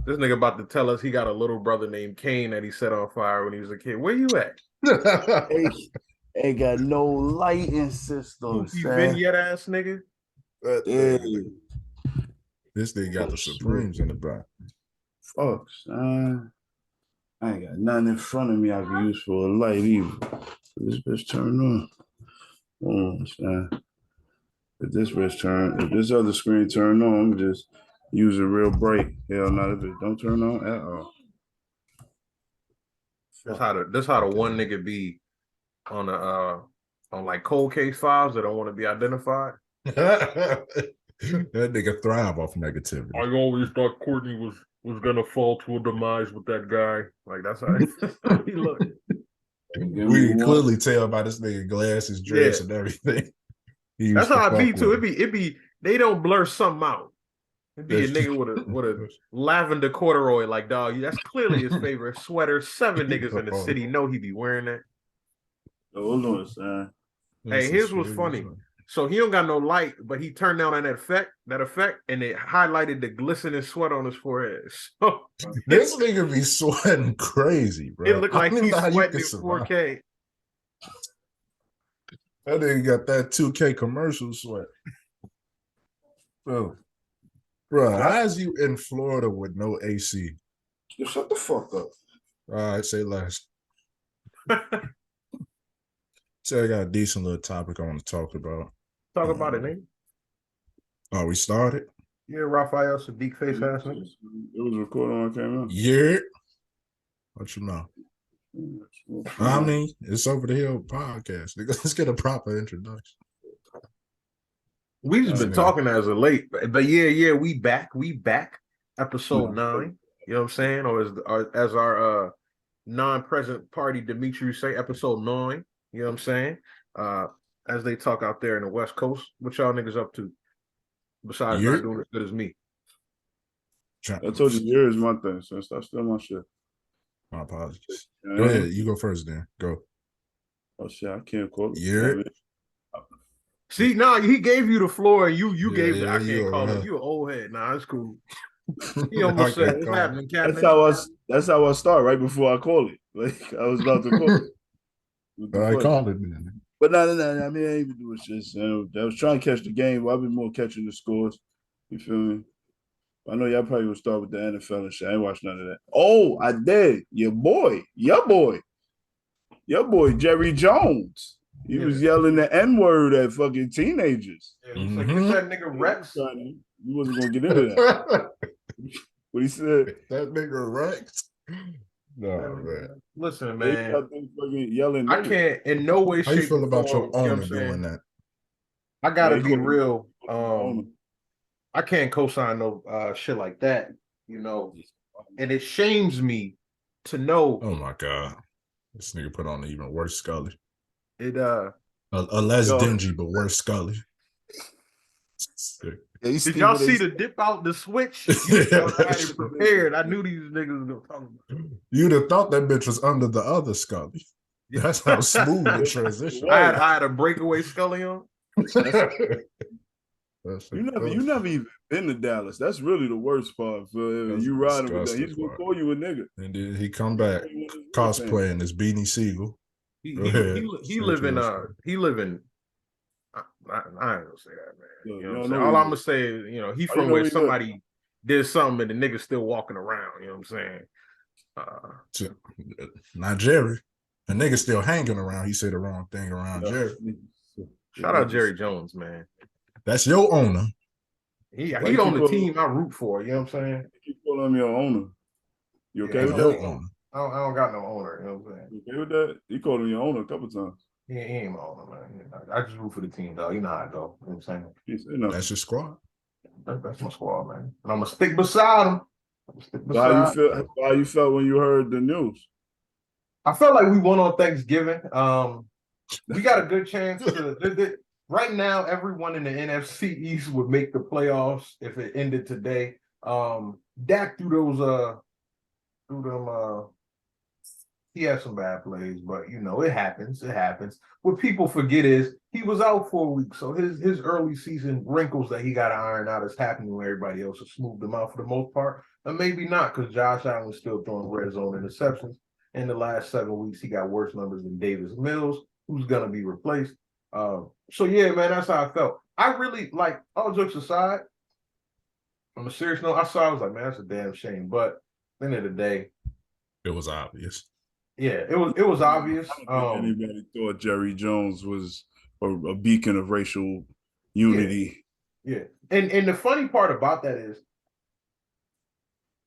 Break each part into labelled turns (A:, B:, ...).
A: This nigga about to tell us he got a little brother named Kane that he set on fire when he was a kid. Where you at?
B: Ain't got no lighting system,
A: Goofy vignette ass nigga.
C: This thing got the Supremes in the back.
B: Fuck, son. I ain't got nothing in front of me I can use for a light either. This bitch turned on. Oh, son. If this other screen turned on, I'm just use it real bright. Hell no, if it don't turn on at all.
A: That's how the one nigga be on like cold case files that don't want to be identified.
C: That nigga thrive off negativity.
A: I always thought Courtney was gonna fall to a demise with that guy. Like that's how he looked.
C: We can clearly tell by this nigga glasses, dress, and everything.
A: That's how I be too. It be they don't blur something out. It'd be a nigga with a lavender corduroy, like dog. That's clearly his favorite sweater. 7 niggas in the city know he be wearing that.
B: Hold on, son.
A: Hey, here's what's funny. So he don't got no light, but he turned down on that effect, and it highlighted the glistening sweat on his forehead. So
C: this nigga be sweating crazy, bro.
A: It looked like he's sweating in 4K.
C: That nigga got that 2K commercial sweat. Bro, how is you in Florida with no AC?
B: Yo, shut the fuck up.
C: All right, say less. So I got a decent little topic I want to talk about.
A: Talk about it, nigga.
C: Oh, we started?
A: Yeah, Raphael Sadiq face ass niggas.
B: It was recording when I came out.
C: Yeah. What you know? I mean, it's Over the Hill podcast. Let's get a proper introduction.
A: We just been talking as of late, but yeah, we back. Episode 9. You know what I'm saying? Or as our non-present party Dimitri say, episode 9. You know what I'm saying? As they talk out there in the West Coast, what y'all niggas up to? Besides not doing as good as me.
B: I told you, here is my thing, so that's still my shit.
C: My apologies. Go ahead. You go first then. Go.
B: Oh shit, I can't quote.
C: Yeah.
A: See, he gave you the floor and you gave it. I can't call it. You an old head. Nah, it's cool. He almost said, what's happening, Captain?
B: That's how I start right before I call it. Like I was about to call it.
C: I called it, man.
B: But no. I mean, I ain't even doing shit. So I was trying to catch the game. Well, I've been more catching the scores. You feel me? I know y'all probably would start with the NFL and shit. I ain't watched none of that. Oh, I did. Your boy, Jerruh Jones. He was yelling the N-word at fucking teenagers.
A: Yeah, he's like, get that nigga Rex.
B: You wasn't gonna get into that. What he said?
C: That nigga Rex. No, man.
A: Listen, man.
B: Yelling.
A: I can't in no way, shape,
C: How you feel about
A: form,
C: your owner doing that?
A: I gotta be real. I can't co-sign no shit like that, you know. And it shames me to know.
C: Oh my God. This nigga put on an even worse Scully.
A: It
C: a less dingy but worse Scully.
A: Did y'all see the dip out the switch? I had it prepared. I knew these niggas was gonna talk about it.
C: You'd have thought that bitch was under the other Scully. That's how smooth the transition.
A: I had a breakaway Scully on.
B: You never even been to Dallas. That's really the worst part. For you riding with that, he's gonna call you a nigga.
C: And then he come back cosplaying as Beanie Siegel.
A: He live in I ain't gonna say that, man. You know what I'm saying? All I'm gonna say is, you know, he from where somebody did something and the nigga's still walking around. You know what I'm saying?
C: Not Jerry. The nigga still hanging around. He said the wrong thing around Jerry.
A: Shout out Jerruh Jones, man.
C: That's your owner.
A: He on the team I root for. You know what I'm saying?
B: You call him your owner. You okay with that?
A: I don't got no owner. You know what I'm saying?
B: You okay with that? You called him your owner a couple times.
A: He ain't my owner, man. I just root for the team, dog. You know how I go. You know what I'm saying?
C: That's your squad.
A: That's my squad, man. And I'm gonna stick beside him.
B: How you felt when you heard the news?
A: I felt like we won on Thanksgiving. We got a good chance to. Right now, everyone in the NFC East would make the playoffs if it ended today. Dak threw them He had some bad plays, but you know, it happens. It happens. What people forget is he was out for a week. So his early season wrinkles that he got to iron out is happening when everybody else has smoothed them out for the most part. And maybe not, because Josh Allen's still throwing red zone interceptions. In the last 7 weeks, he got worse numbers than Davis Mills, who's gonna be replaced. So yeah, man, that's how I felt. I really like, all jokes aside, on a serious note, I was like, man, that's a damn shame. But at the end of the day,
C: it was obvious.
A: yeah, it was obvious.
B: I don't think anybody thought Jerry Jones was a beacon of racial unity.
A: Yeah. And the funny part about that is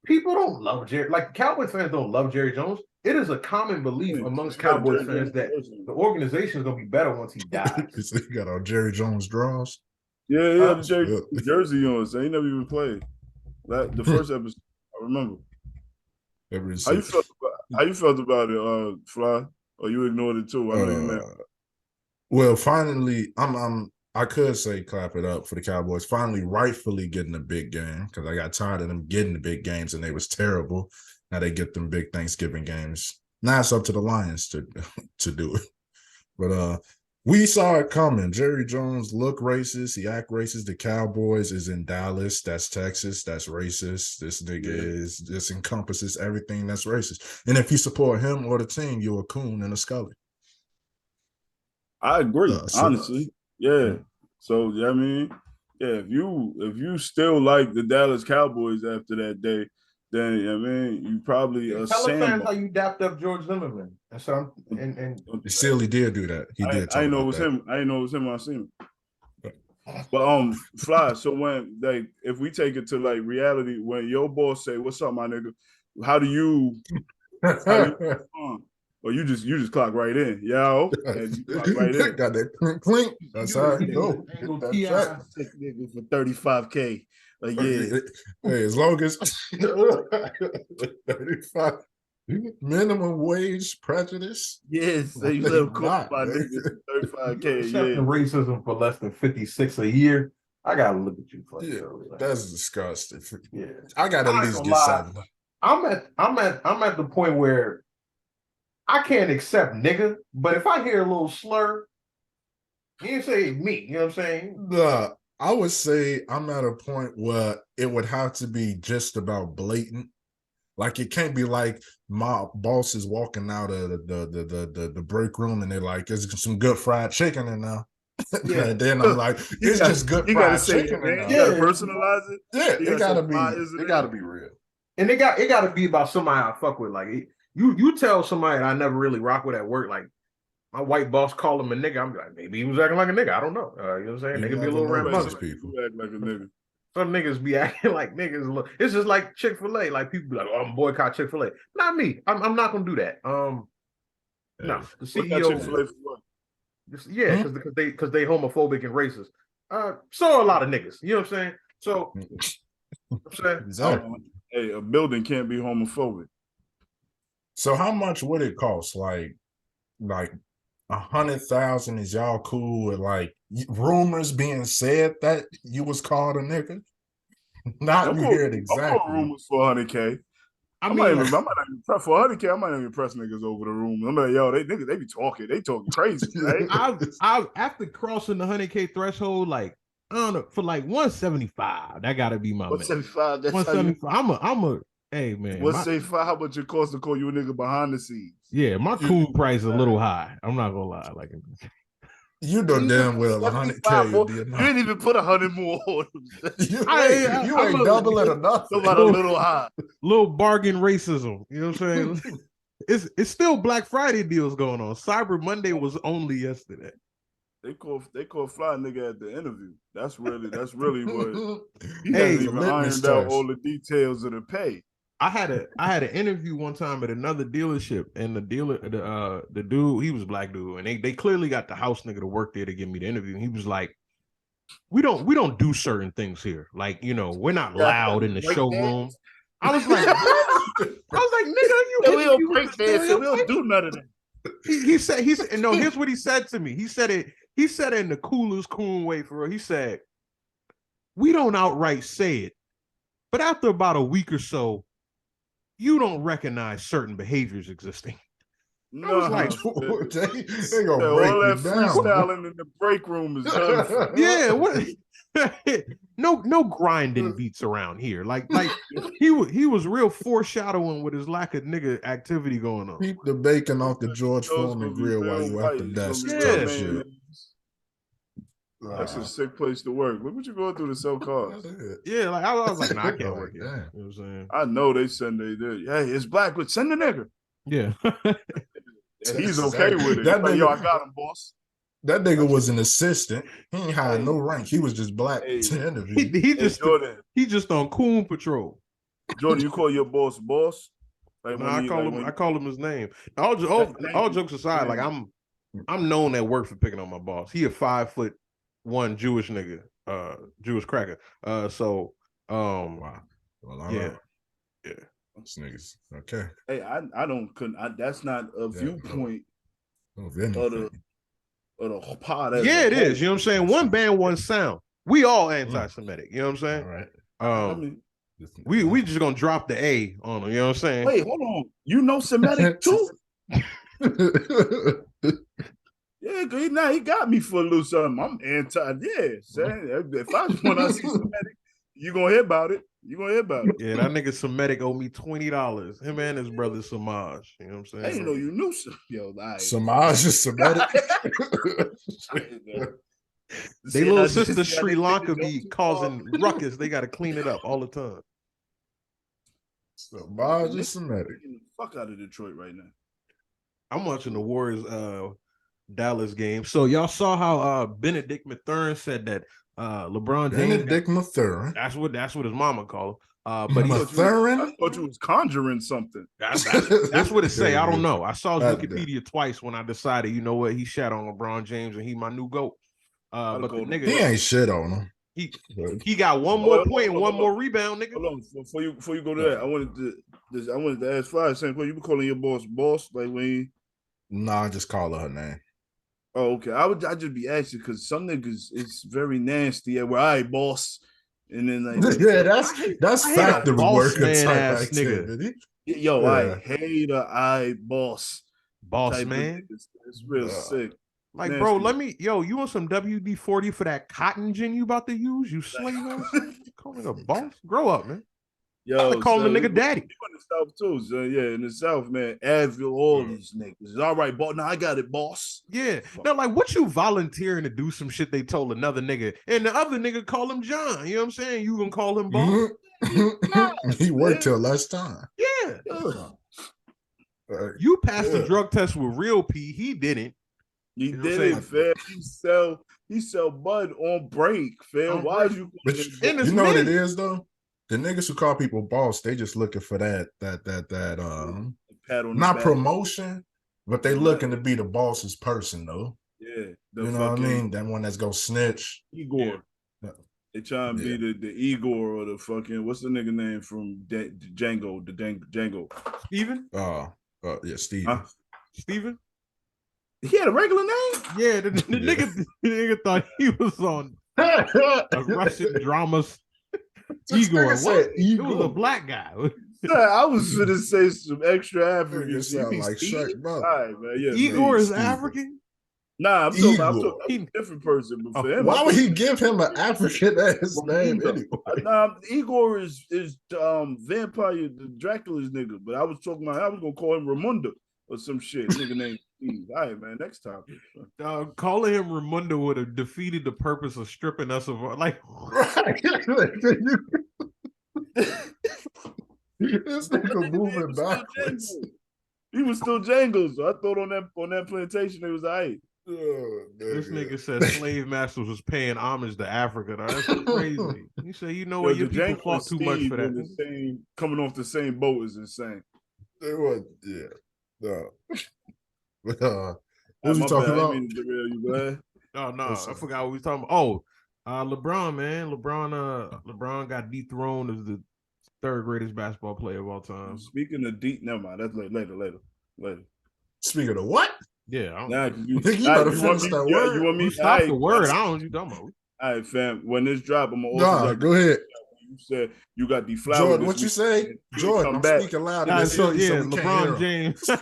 A: people don't love Jerry. Like, Cowboys fans don't love Jerry Jones. It is a common belief amongst Cowboys fans that the organization is going to be better once he dies.
C: He got on Jerry Jones draws.
B: Yeah, he had the jersey on, so he never even played. The first episode, I remember. How you felt about it, Fly? Or you ignored it too? I know you meant.
C: Well, finally, I could say clap it up for the Cowboys finally rightfully getting a big game, because I got tired of them getting the big games and they was terrible. Now they get them big Thanksgiving games. Now it's up to the Lions to do it. But we saw it coming. Jerry Jones look racist. He act racist. The Cowboys is in Dallas. That's Texas. That's racist. This nigga this encompasses everything that's racist. And if you support him or the team, you're a coon and a scully.
B: I agree, honestly. Yeah. So I mean, yeah, if you still like the Dallas Cowboys after that day, then I mean you probably
A: tell the fans how you dapped up George Zimmerman. And so and
C: Silly did do that. He did.
B: I know it was him. I didn't know it was him. I seen him. But Fly. So when if we take it to like reality, when your boss say, "What's up, my nigga?" How do you respond? Or you just clock right in, yo, and you clock right in.
C: Got that clink clink. That's how it go.
B: Take niggas for $35K a year.
C: Hey, as long as 35 minimum wage prejudice.
B: Yes, so you live caught by niggas for $35K a year.
A: Racism for less than 56 a year. I gotta look at you for
C: that's disgusting.
A: Yeah,
C: I gotta at least get 7.
A: I'm at the point where I can't accept nigga, but if I hear a little slur, you ain't say me, you know what I'm saying?
C: I would say I'm at a point where it would have to be just about blatant. Like, it can't be like my boss is walking out of the break room and they're like, there's some good fried chicken in there. Yeah. And then I'm like, it's just good fried chicken in there.
B: You gotta personalize it.
C: Yeah, it gotta be real.
A: And it gotta be about somebody I fuck with. Like, you tell somebody I never really rock with at work, like my white boss call him a nigga, I'm like, maybe he was acting like a nigga. I don't know. You know what I'm saying? Nigga be a little rambunctious.
B: People act like a nigga.
A: Some niggas be acting like niggas. It's just like Chick-fil-A. Like, people be like, "Oh, I'm boycott Chick-fil-A." Not me. I'm not gonna do that. No, the CEO.
B: Chick-fil-A for what?
A: Yeah, because they homophobic and racist. So a lot of niggas. You know what I'm saying? So I'm saying,
C: exactly.
B: Hey, a building can't be homophobic.
C: So how much would it cost? Like 100,000? Is y'all cool with like rumors being said that you was called a nigga? Not you hear it exactly.
B: I'm rumors for 100K. I might not even press for 100K. I might not even press niggas over the room. I'm like, yo, they be talking. They talking crazy, right?
A: I after crossing the 100K threshold, like, I don't know, for like 175, that gotta be my
B: 175. That's
A: 175. I'm a hey man.
B: 175. How much it cost to call you a nigga behind the scenes?
A: Yeah, my cool price is a little high. I'm not gonna lie. Like,
C: you know damn well 100K.
B: You didn't even put 100 more on them.
C: You ain't double it enough.
B: About a little high.
A: Little bargain racism. You know what I'm saying? It's still Black Friday deals going on. Cyber Monday was only yesterday.
B: They call Fly nigga at the interview. That's really what he
A: hey,
B: hasn't even ironed out all the details of the pay.
A: I had an interview one time at another dealership, and the dude, he was a black dude, and they clearly got the house nigga to work there to get me the interview. And he was like, we don't do certain things here. Like, you know, we're not loud in the showroom. I was like, nigga,
B: we don't break dance, we don't do none of that.
A: He said, no, here's what he said to me. He said it in the coolest coon way for real. He said, we don't outright say it, but after about a week or so, you don't recognize certain behaviors existing. I was like,
C: they gonna
B: all
C: break
B: that
C: you down.
B: freestyling in the break room is done.
A: yeah, what? no grinding beats around here. Like he was real foreshadowing with his lack of nigga activity going on.
C: Keep the bacon off the George
B: Those
C: Foreman
B: gonna be
C: grill while
B: real
C: you at
B: white.
C: the
B: It's
C: desk.
B: gonna be
A: Yeah.
B: real
C: Shit.
B: mayonnaise. That's a sick place to work. Look what you going through to sell cars.
A: Yeah, like I was like, nah, I can't
C: Like,
A: work here.
C: damn.
A: You know what I'm saying?
B: I know they send they do. Hey, it's black, but send the nigga.
A: Yeah.
B: And he's okay with it.
C: That
B: He's like, yo,
C: nigga-
B: I got him, boss.
C: That nigga was an assistant. He ain't had no rank. He was just black
B: Hey.
C: to interview.
A: he just
B: Jordan,
A: he just on coon patrol.
B: Jordan, you call your boss? Like
A: No,
B: when
A: I
B: he,
A: call
B: like
A: him.
B: when
A: I call him his name. All jokes aside, like I'm known at work for picking on my boss. He a 5'1" Jewish nigga, Jewish cracker. So
C: Wow. Well, all
A: yeah,
C: right.
A: yeah.
C: This niggas. Okay.
B: Hey, I don't couldn't. That's not a viewpoint
C: Of
B: of
C: anything.
B: the pod.
A: Yeah, it is. You know what I'm saying? One band, one sound. We all anti-Semitic. You know what I'm saying?
C: All right.
B: I mean,
A: we just gonna drop the A on them. You know what I'm saying?
B: wait, hold on. You know Semitic too? Yeah, cause he got me for a little something. I'm anti. Yeah, saying if when I see Semitic, you gonna hear about it. You gonna hear about it.
A: Yeah, that nigga Semitic owe me $20. Him and his brother Samaj. You know what I'm saying?
B: I didn't know you knew some. Yo,
C: Samaj is Semitic.
A: They little sister Sri Lanka be causing ruckus. They got to clean it up all the time.
C: Samaj is Semitic.
B: Fuck out of Detroit right now.
A: I'm watching the Warriors Dallas game. So y'all saw how Benedict Mathurin said that LeBron James.
C: Benedict Mathurin.
A: That's what his mama called him. But
B: I thought you was conjuring something.
A: That's what it say. I don't know. I saw his
C: God
A: Wikipedia twice when I decided, you know what, he shat on LeBron James and he my new GOAT. But the nigga,
C: he ain't shit on him.
A: He got one more point and one more rebound, nigga.
B: Hold on, before you go to that, I wanted to ask Fly same question. You been calling your boss like when he...
C: Nah, I just call her name.
B: Oh, okay. I just be asking because some niggas it's very nasty. Yeah, well, all right, boss. And then like
C: yeah, that's factory worker type
A: activity.
B: Nigga. Yo, I hate a boss.
A: Boss man.
B: It's real sick.
A: Like,
B: nasty.
A: Bro, you want some WD-40 for that cotton gin you about to use? You slave ass. Calling a boss? Grow up, man.
B: Yo,
A: calling the nigga daddy.
B: You in the South too, so yeah, in the South, man. Advil, all these niggas. All right, boss. Now I got it, boss.
A: Yeah. No, like what you volunteering to do some shit they told another nigga, and the other nigga call him John. You know what I'm saying? You gonna call him boss?
C: He worked till less time.
A: Yeah. You passed the drug test with real P. He didn't.
B: He did it, fam. He sell bud on break, fam. Why is you?
C: But you know what it is though? The niggas who call people boss, they just looking for that
B: pat on
C: not
B: the
C: promotion, but they looking to be the boss's person though.
B: Yeah,
C: you know what I mean? That one that's gonna snitch.
B: Igor. Yeah. They trying to be the Igor or the fucking what's the nigga name from Django? Django.
A: Steven?
C: Yeah, Steven.
A: Steven?
B: He had a regular name?
A: Yeah, the nigga thought he was on a Russian dramas. Igor. What? It was a black guy.
B: I was gonna say some extra African.
C: You sound like Shaq, bro.
B: All right, man. Yeah,
A: Igor is African?
B: Nah, I'm talking a different person. But for him,
C: why would he give him an African ass name anyway?
B: Nah, Igor is vampire, the Dracula's nigga. But I was talking about I was gonna call him Ramundo or some shit. Nigga named Steve. All right, man. Next topic.
A: Calling him Ramundo would have defeated the purpose of stripping us of like.
C: This nigga moving backwards.
B: He was still Django, so I thought on that plantation it was all right.
A: This nigga said slave masters was paying homage to Africa. That's crazy. He said, you know what, you people fought too much for that.
B: Coming off the same boat is insane.
C: It was, no. What was you talking about?
A: Oh no, I forgot what we was talking about. Oh, LeBron, man. LeBron got dethroned as the third greatest basketball player of all time.
B: Speaking of never mind. That's later.
C: Speaking of what?
A: Yeah,
C: you better finish that word.
B: You want me?
A: Stop the word. I don't know what you talking about.
B: All right, fam. When this drop, I'm gonna
C: go ahead.
B: You said you got deflowered.
C: Jordan, what you say? Jordan, I'm
B: back.
C: speaking loud.
A: So yeah,
C: we can't hear
A: LeBron
C: him.
A: James.
C: So,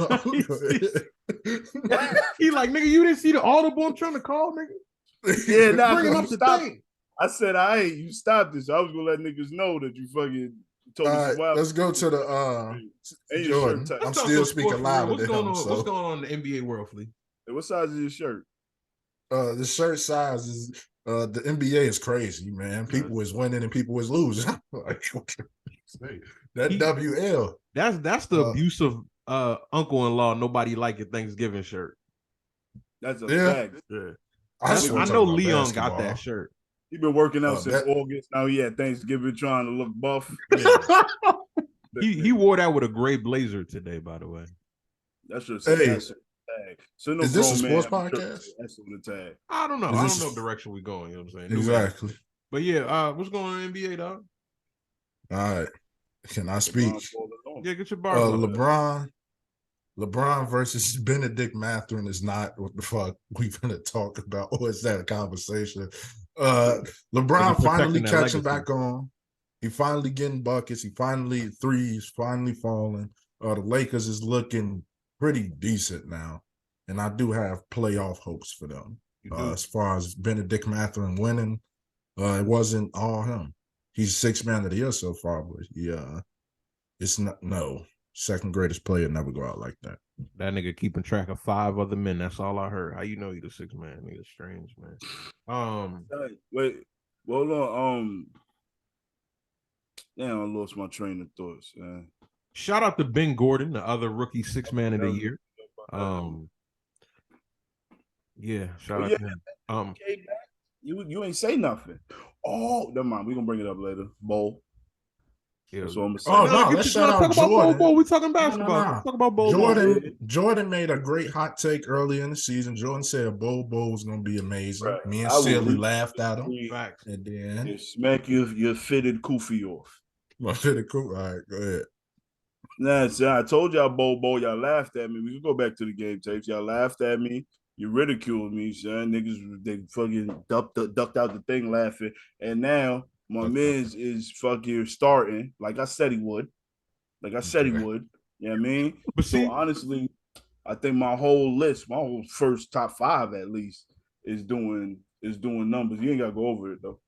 A: He like, nigga, you didn't see the audible I'm trying to call, nigga.
B: Yeah, nah,
A: Bringing
B: you
A: up the
B: stopped.
A: thing.
B: I said, you stopped this. I was gonna let niggas know that you fucking told us.
C: let's go to the
B: and your
C: Jordan.
B: shirt.
C: I'm
A: Let's talk
C: still
A: some
C: speaking
A: sports for real.
C: louder
A: What's
C: than
A: going
C: him.
A: on?
C: So.
A: What's going on in the NBA world, Flea?
B: Hey, what size is your shirt?
C: The shirt size is the NBA is crazy, man. People is winning and people is losing. Like, that WL.
A: That's the abusive uncle-in-law nobody like your Thanksgiving shirt.
B: That's a
C: Yeah.
B: fact.
A: Yeah.
C: I
A: know Leon got that shirt.
B: He been working out since August. Now he had Thanksgiving trying to look buff. Yeah.
A: he wore that with a gray blazer today, by the way.
B: That's just that's on the tag. So no
C: is this a
B: grown
C: sports
B: man,
C: podcast?
B: That's on the tag.
A: I don't know. I don't know direction we going. You know what I'm saying?
C: Exactly.
A: But yeah, what's going on in the NBA, dog?
C: All right. Can I speak?
A: Yeah, get your bars on.
C: LeBron versus Benedict Mathurin is not what the fuck we gonna talk about, or is that a conversation? LeBron finally catching back on. He finally getting buckets. He finally threes, finally falling. The Lakers is looking pretty decent now, and I do have playoff hopes for them. As far as Benedict Mathurin winning, it wasn't all him. He's sixth man of the year so far, but it's not second greatest player never go out like that.
A: That nigga keeping track of 5 other men. That's all I heard. How you know he the sixth man? Nigga, strange, man.
B: Wait, hold on. Damn, I lost my train of thoughts, man.
A: Shout out to Ben Gordon, the other rookie sixth man of the year. Yeah, shout out to him.
B: You ain't say nothing. Oh, never mind. We're gonna bring it up later. Bowl.
A: Yeah.
B: That's what I'm
C: saying. Let's shout out Jordan.
A: We're talking basketball.
C: No.
A: Talk about bowl.
C: Jordan made a great hot take early in the season. Jordan said a bowl was gonna be amazing.
B: Right.
C: Me and Silly laughed at him.
A: Facts.
C: And then
B: you smack your fitted kufi off.
C: My fitted kufi. All right, go ahead.
B: Nah, so I told y'all bowl. Y'all laughed at me. We can go back to the game tapes. Y'all laughed at me. You ridiculed me, son. Niggas, they fucking ducked out the thing laughing. And now my man's is fucking starting like I said he would. You know what I mean?
A: But
B: so honestly, I think my whole list, my whole first top 5 at least, is doing numbers. You ain't gotta go over it though.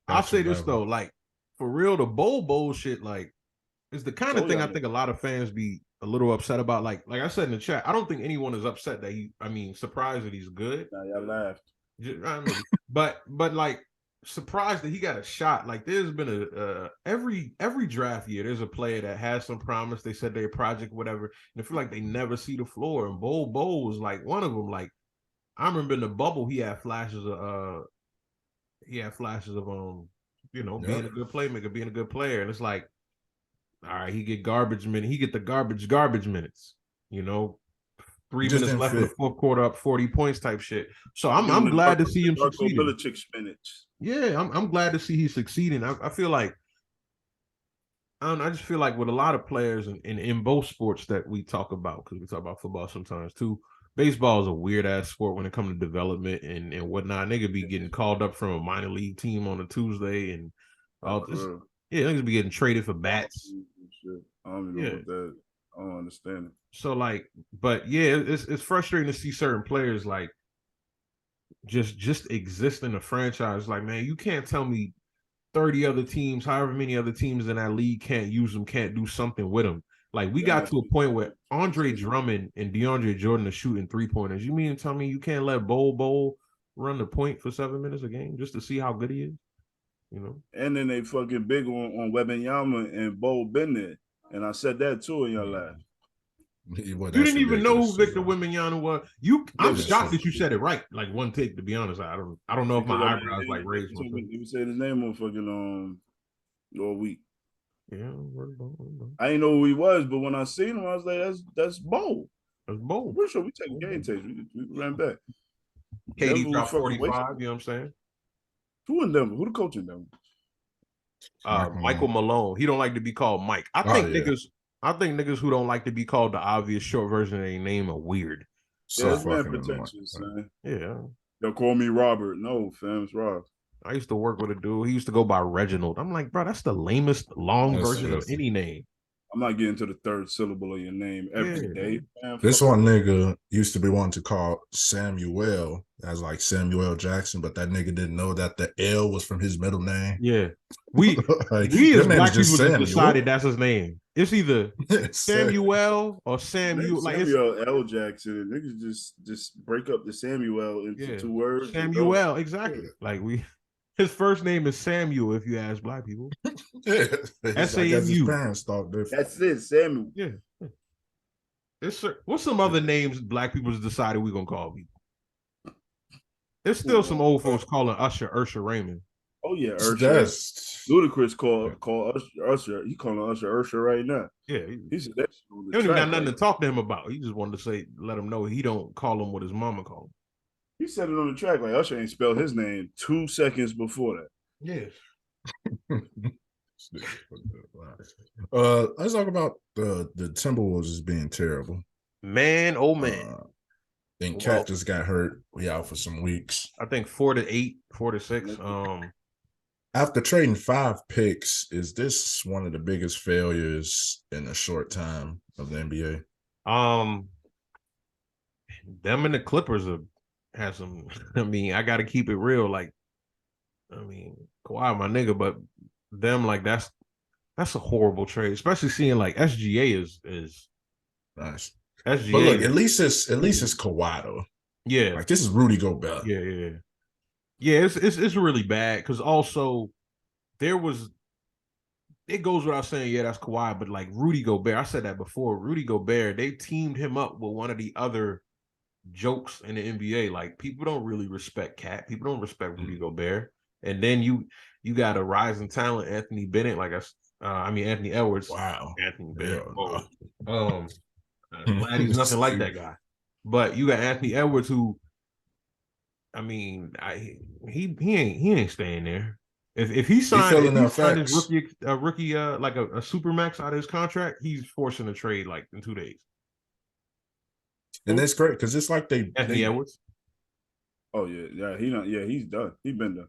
A: I'll say this though, like for real, the bowl shit, like, is the kind of thing I think a lot of fans be a little upset about. Like I said in the chat, I don't think anyone is upset that surprised that he's good.
B: Nah, y'all laughed.
A: But like surprised that he got a shot. Like there's been every draft year, there's a player that has some promise. They said they're a project, whatever, and I feel like they never see the floor. And Bowl was like one of them. Like I remember in the bubble, he had flashes of being a good playmaker, being a good player. And it's like, all right, he get garbage minutes. He get the garbage minutes. 3 minutes left in the fourth quarter, up 40 points type shit. So I'm glad to see him succeeding. Yeah, I'm glad to see he's succeeding. I feel like I just feel like with a lot of players in both sports that we talk about, because we talk about football sometimes too. Baseball is a weird ass sport when it comes to development and whatnot. Nigga be getting called up from a minor league team on a Tuesday and all this. Yeah, niggas be getting traded for bats.
B: I don't even know about that. I don't understand it.
A: So like, but yeah, it's frustrating to see certain players like just exist in a franchise. Like, man, you can't tell me 30 other teams, however many other teams in that league can't use them, can't do something with them. Like we got to a point where Andre Drummond and DeAndre Jordan are shooting 3-pointers. You mean to tell me you can't let Bowl run the point for 7 minutes a game just to see how good he is?
B: And then they fucking big on Wembanyama and Bowl been there. And I said that too in your life.
A: You didn't even know who Victor Wembanyama was. I'm shocked that you said it right. Like one take, to be honest. I don't know if my eyebrows like raised.
B: You said his name on fucking all week.
A: Yeah,
B: I didn't know who he was, but when I seen him, I was like, that's Bowl.
A: That's Bowl.
B: We're sure we take game tapes. We ran back.
A: KD dropped 45. You know what I'm saying?
B: Who in Denver? Who the coach in Denver?
A: Michael Malone. He don't like to be called Mike. I think niggas who don't like to be called the obvious short version of their name are weird.
B: So that's man pretentious, man.
A: Yeah.
B: They'll call me Robert. No, fam, it's Rob.
A: I used to work with a dude. He used to go by Reginald. I'm like, bro, that's the lamest long version of any name.
B: I'm not getting to the third syllable of your name every day, man.
C: This one nigga used to be wanting to call Samuel as like Samuel Jackson, but that nigga didn't know that the L was from his middle name.
A: Yeah. We
C: like,
A: we as
C: man
A: black
C: just
A: people just decided that's his name. It's either Samuel or Samuel. Like
B: Samuel L. Jackson. Niggas just break up the Samuel into two words.
A: Samuel, exactly. Like his first name is Samuel. If you ask black people,
C: I guess his parents thought different.
B: That's it, Samuel.
A: Yeah. What's some other names black people just decided we're gonna call people? There's still some old folks calling Usher Raymond.
B: Oh yeah, Usher. Ludacris call Usher. He calling Usher right now.
A: Yeah,
B: he said that.
A: He don't even got nothing to talk to him about. He just wanted to let him know he don't call him what his mama called him.
B: He said it on the track like Usher ain't spelled his name 2 seconds before that.
A: Yes.
C: Let's talk about the Timberwolves as being terrible.
A: Man, oh man.
C: And Cat just got hurt. We out for some weeks.
A: I think 4 to 8, 4 to 6.
C: After trading 5 picks, is this one of the biggest failures in a short time of the NBA?
A: Them and the Clippers have some. I mean, I got to keep it real. Like, I mean, Kawhi, my nigga, but them like that's a horrible trade, especially seeing like SGA is
C: nice.
A: SGA,
C: but look, at least it's Kawhi though.
A: Yeah,
C: like this is Rudy Gobert.
A: Yeah. It's really bad because also it goes without saying, yeah, that's Kawhi, but like Rudy Gobert, I said that before. Rudy Gobert, they teamed him up with one of the other jokes in the NBA. Like people don't really respect Cat. People don't respect Rudy Gobert. And then you got a rising talent, Anthony Bennett. Like Anthony Edwards.
C: Wow,
A: Anthony Bennett. Glad he's nothing like that guy. But you got Anthony Edwards, who, I mean, he ain't staying there. If he signed his rookie like a supermax out of his contract, he's forcing a trade like in 2 days.
C: And that's great because it's like
A: Anthony Edwards.
B: Oh yeah, he's done. He's been done.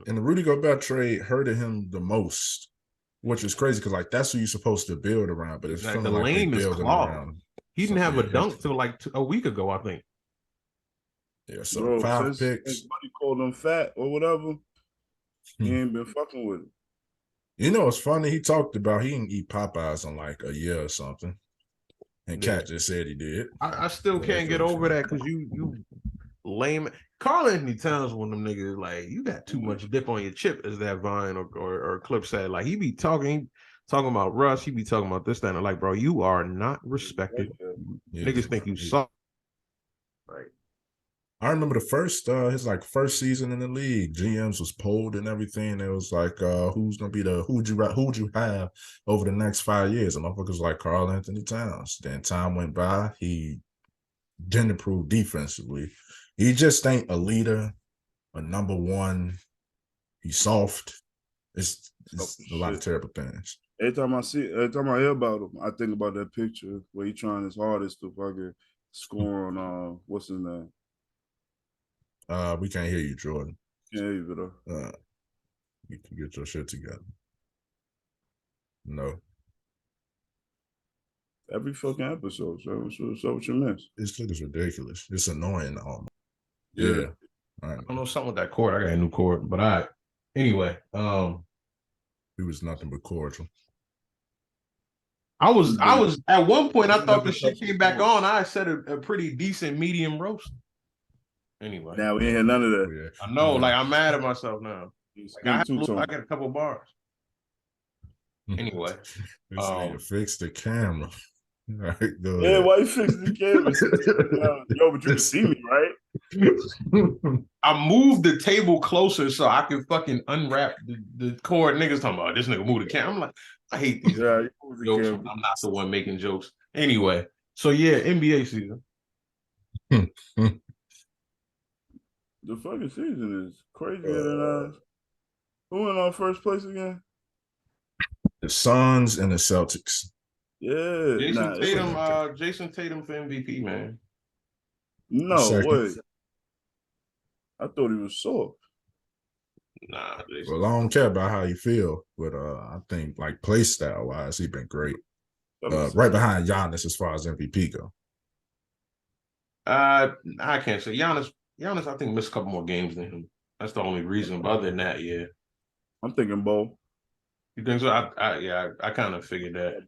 C: And the Rudy Gobert trade hurted him the most, which is crazy because like that's who you're supposed to build around. But it's
A: like
C: feeling
A: the
C: like
A: lane
C: they
A: is
C: building
A: clogged.
C: around.
A: He didn't have a dunk till like a week ago, I think.
C: Yeah, so 5 picks.
B: Somebody called him fat or whatever. He ain't been fucking with it.
C: You know, it's funny. He talked about he didn't eat Popeyes in like a year or something. And Cat just said he did.
A: I still can't get over that because you lame. Karl Anthony Towns, one of them niggas, like, you got too much dip on your chip, as that Vine or Clip said. Like, he be talking about Russ. He be talking about this, that, and like, bro, you are not respected. Niggas think you suck. Right.
C: I remember the first season in the league, GMs was polled and everything. It was like, who's gonna be who would you have over the next 5 years? And motherfuckers like Karl Anthony Towns. Then time went by, he didn't improve defensively. He just ain't a leader, a number one. He's soft. It's a lot of terrible things.
B: Every time I hear about him, I think about that picture where he's trying his hardest to fucking score on what's his name.
C: We can't hear you, Jordan.
B: Can't hear you,
C: though. You can get your shit together. No.
B: Every fucking episode, so what you miss?
C: This shit is ridiculous. It's annoying almost. Yeah.
A: All right. I don't know something with that cord. I got a new cord, but all right. Anyway,
C: it was nothing but cordial.
A: I was at one point I thought the shit came back on. I said a pretty decent medium roast. Anyway,
B: now we ain't hear none of that.
A: Yeah. I know, like I'm mad at myself now. Like, I got a couple bars. Anyway,
C: fix the camera. All right, go
B: ahead. Why you fix the camera? Yo, but you can see me, right?
A: I moved the table closer so I could fucking unwrap the cord. Niggas talking about this nigga move the camera. I'm like, I hate these jokes. I'm not the one making jokes. Anyway, so yeah, NBA season.
B: The fucking season is crazier than who in our first place again?
C: The Suns and the Celtics.
B: Yeah.
A: Jason Tatum for MVP, man.
B: No way. I thought he was soft.
A: Nah,
C: Well, I don't care about how you feel, but I think like play style wise, he been great. Right behind Giannis as far as MVP go.
A: I can't say Giannis. Giannis, I think missed a couple more games than him. That's the only reason. But other than that, yeah.
B: I'm thinking Bo.
A: You think so? I kind of figured that.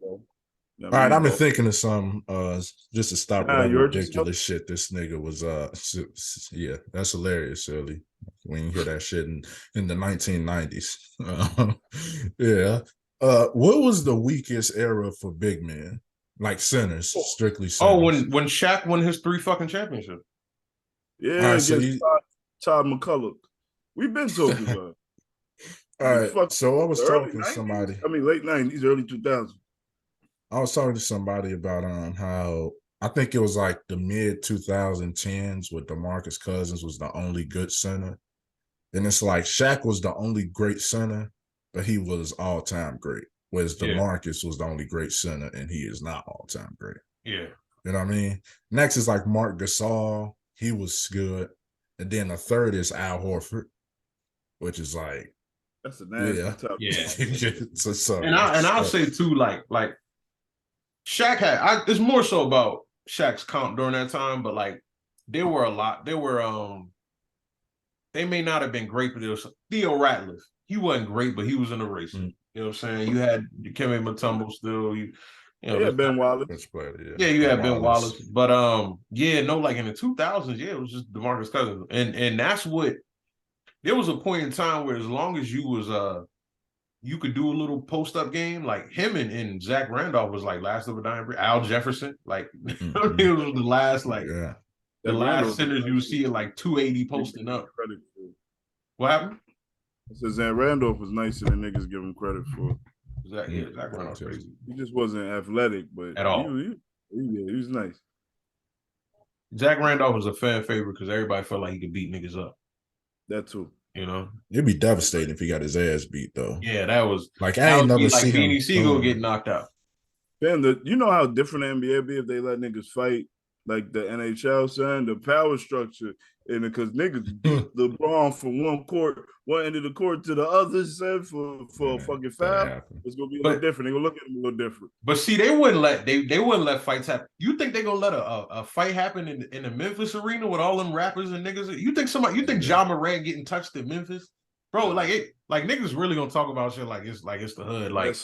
B: Yeah,
C: All right, I've been
B: Bo.
C: thinking of some just to stop
B: you
C: whatever
B: heard
C: ridiculous shit this nigga was yeah, that's hilarious, silly. When you hear that shit in the 1990s. Yeah. What was the weakest era for big men? Like centers, strictly
A: Oh,
C: centers.
A: when Shaq won his 3 fucking championships.
B: Yeah,
C: All right, so
B: against Todd McCullough. We've been talking about it.
C: all right, so I was
B: early
C: talking to
B: 90s?
C: somebody.
B: I mean, late 90s, early 2000s.
C: I was talking to somebody about how I think it was like the mid 2010s with DeMarcus Cousins was the only good center. And it's like Shaq was the only great center, but he was all-time great. Whereas
A: Yeah.
C: DeMarcus was the only great center, and he is not all-time great.
A: Yeah.
C: You know what I mean? Next is like Mark Gasol. He was good. And then the third is Al Horford, which is like,
B: that's a nasty top.
A: Yeah. And I'll say too, like Shaq had it's more so about Shaq's comp during that time, but like there were a lot. They may not have been great, but it was Theo Ratliff. He wasn't great, but he was in the race. You know what I'm saying? You had Kevin Mutombo still. You know,
B: yeah, Ben Wallace.
C: Yeah,
A: you had Ben Wallace. But yeah, no, like in the 2000s, yeah, it was just DeMarcus Cousins, and that's what. There was a point in time where as long as you was you could do a little post up game, like him and Zach Randolph was like last of a dying breed. Al Jefferson, like it was the last the last centers you would see at like 280 posting up. What happened?
B: I said Zach Randolph was nicer than niggas give him credit for.
A: Zach Randolph crazy.
B: He just wasn't athletic, but
A: at all.
B: He was nice.
A: Zach Randolph was a fan favorite because everybody felt like he could beat niggas up.
B: That too.
A: You know,
C: it'd be devastating if he got his ass beat though.
A: Yeah, that was
C: like I ain't never seen him.
A: Beanie Siegel get knocked out.
B: Man, you know how different the NBA be if they let niggas fight like the NHL, son, the power structure, and because niggas beat LeBron from one end of the court to the other, son, for a fucking foul. It's gonna be a little different. They gonna look at him a little different.
A: But see, they wouldn't let fights happen. You think they gonna let a fight happen in the Memphis arena with all them rappers and niggas? You think Ja Morant getting touched in Memphis, bro? Like niggas really gonna talk about shit like it's the hood, like.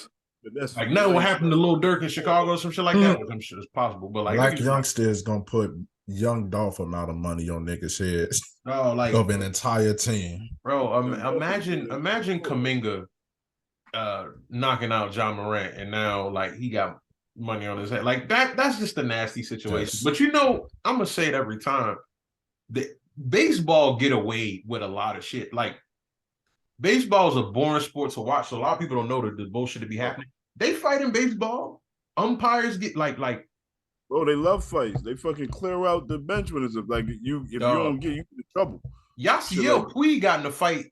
A: Like nothing will happen to Lil Durk in Chicago or some shit like that. I'm sure it's possible, but like
C: Black youngsters gonna put young Dolph amount of money on niggas' heads.
A: Oh, like
C: of an entire team,
A: bro. Imagine Kuminga knocking out Ja Morant, and now like he got money on his head. Like that's just a nasty situation. Yes. But you know, I'm gonna say it every time. The baseball get away with a lot of shit. Like baseball is a boring sport to watch, so a lot of people don't know the bullshit to be happening. They fight in baseball. Umpires get like
B: bro, they love fights. They fucking clear out the bench when it's like if you don't get, you in trouble.
A: Yasiel Puig got in a fight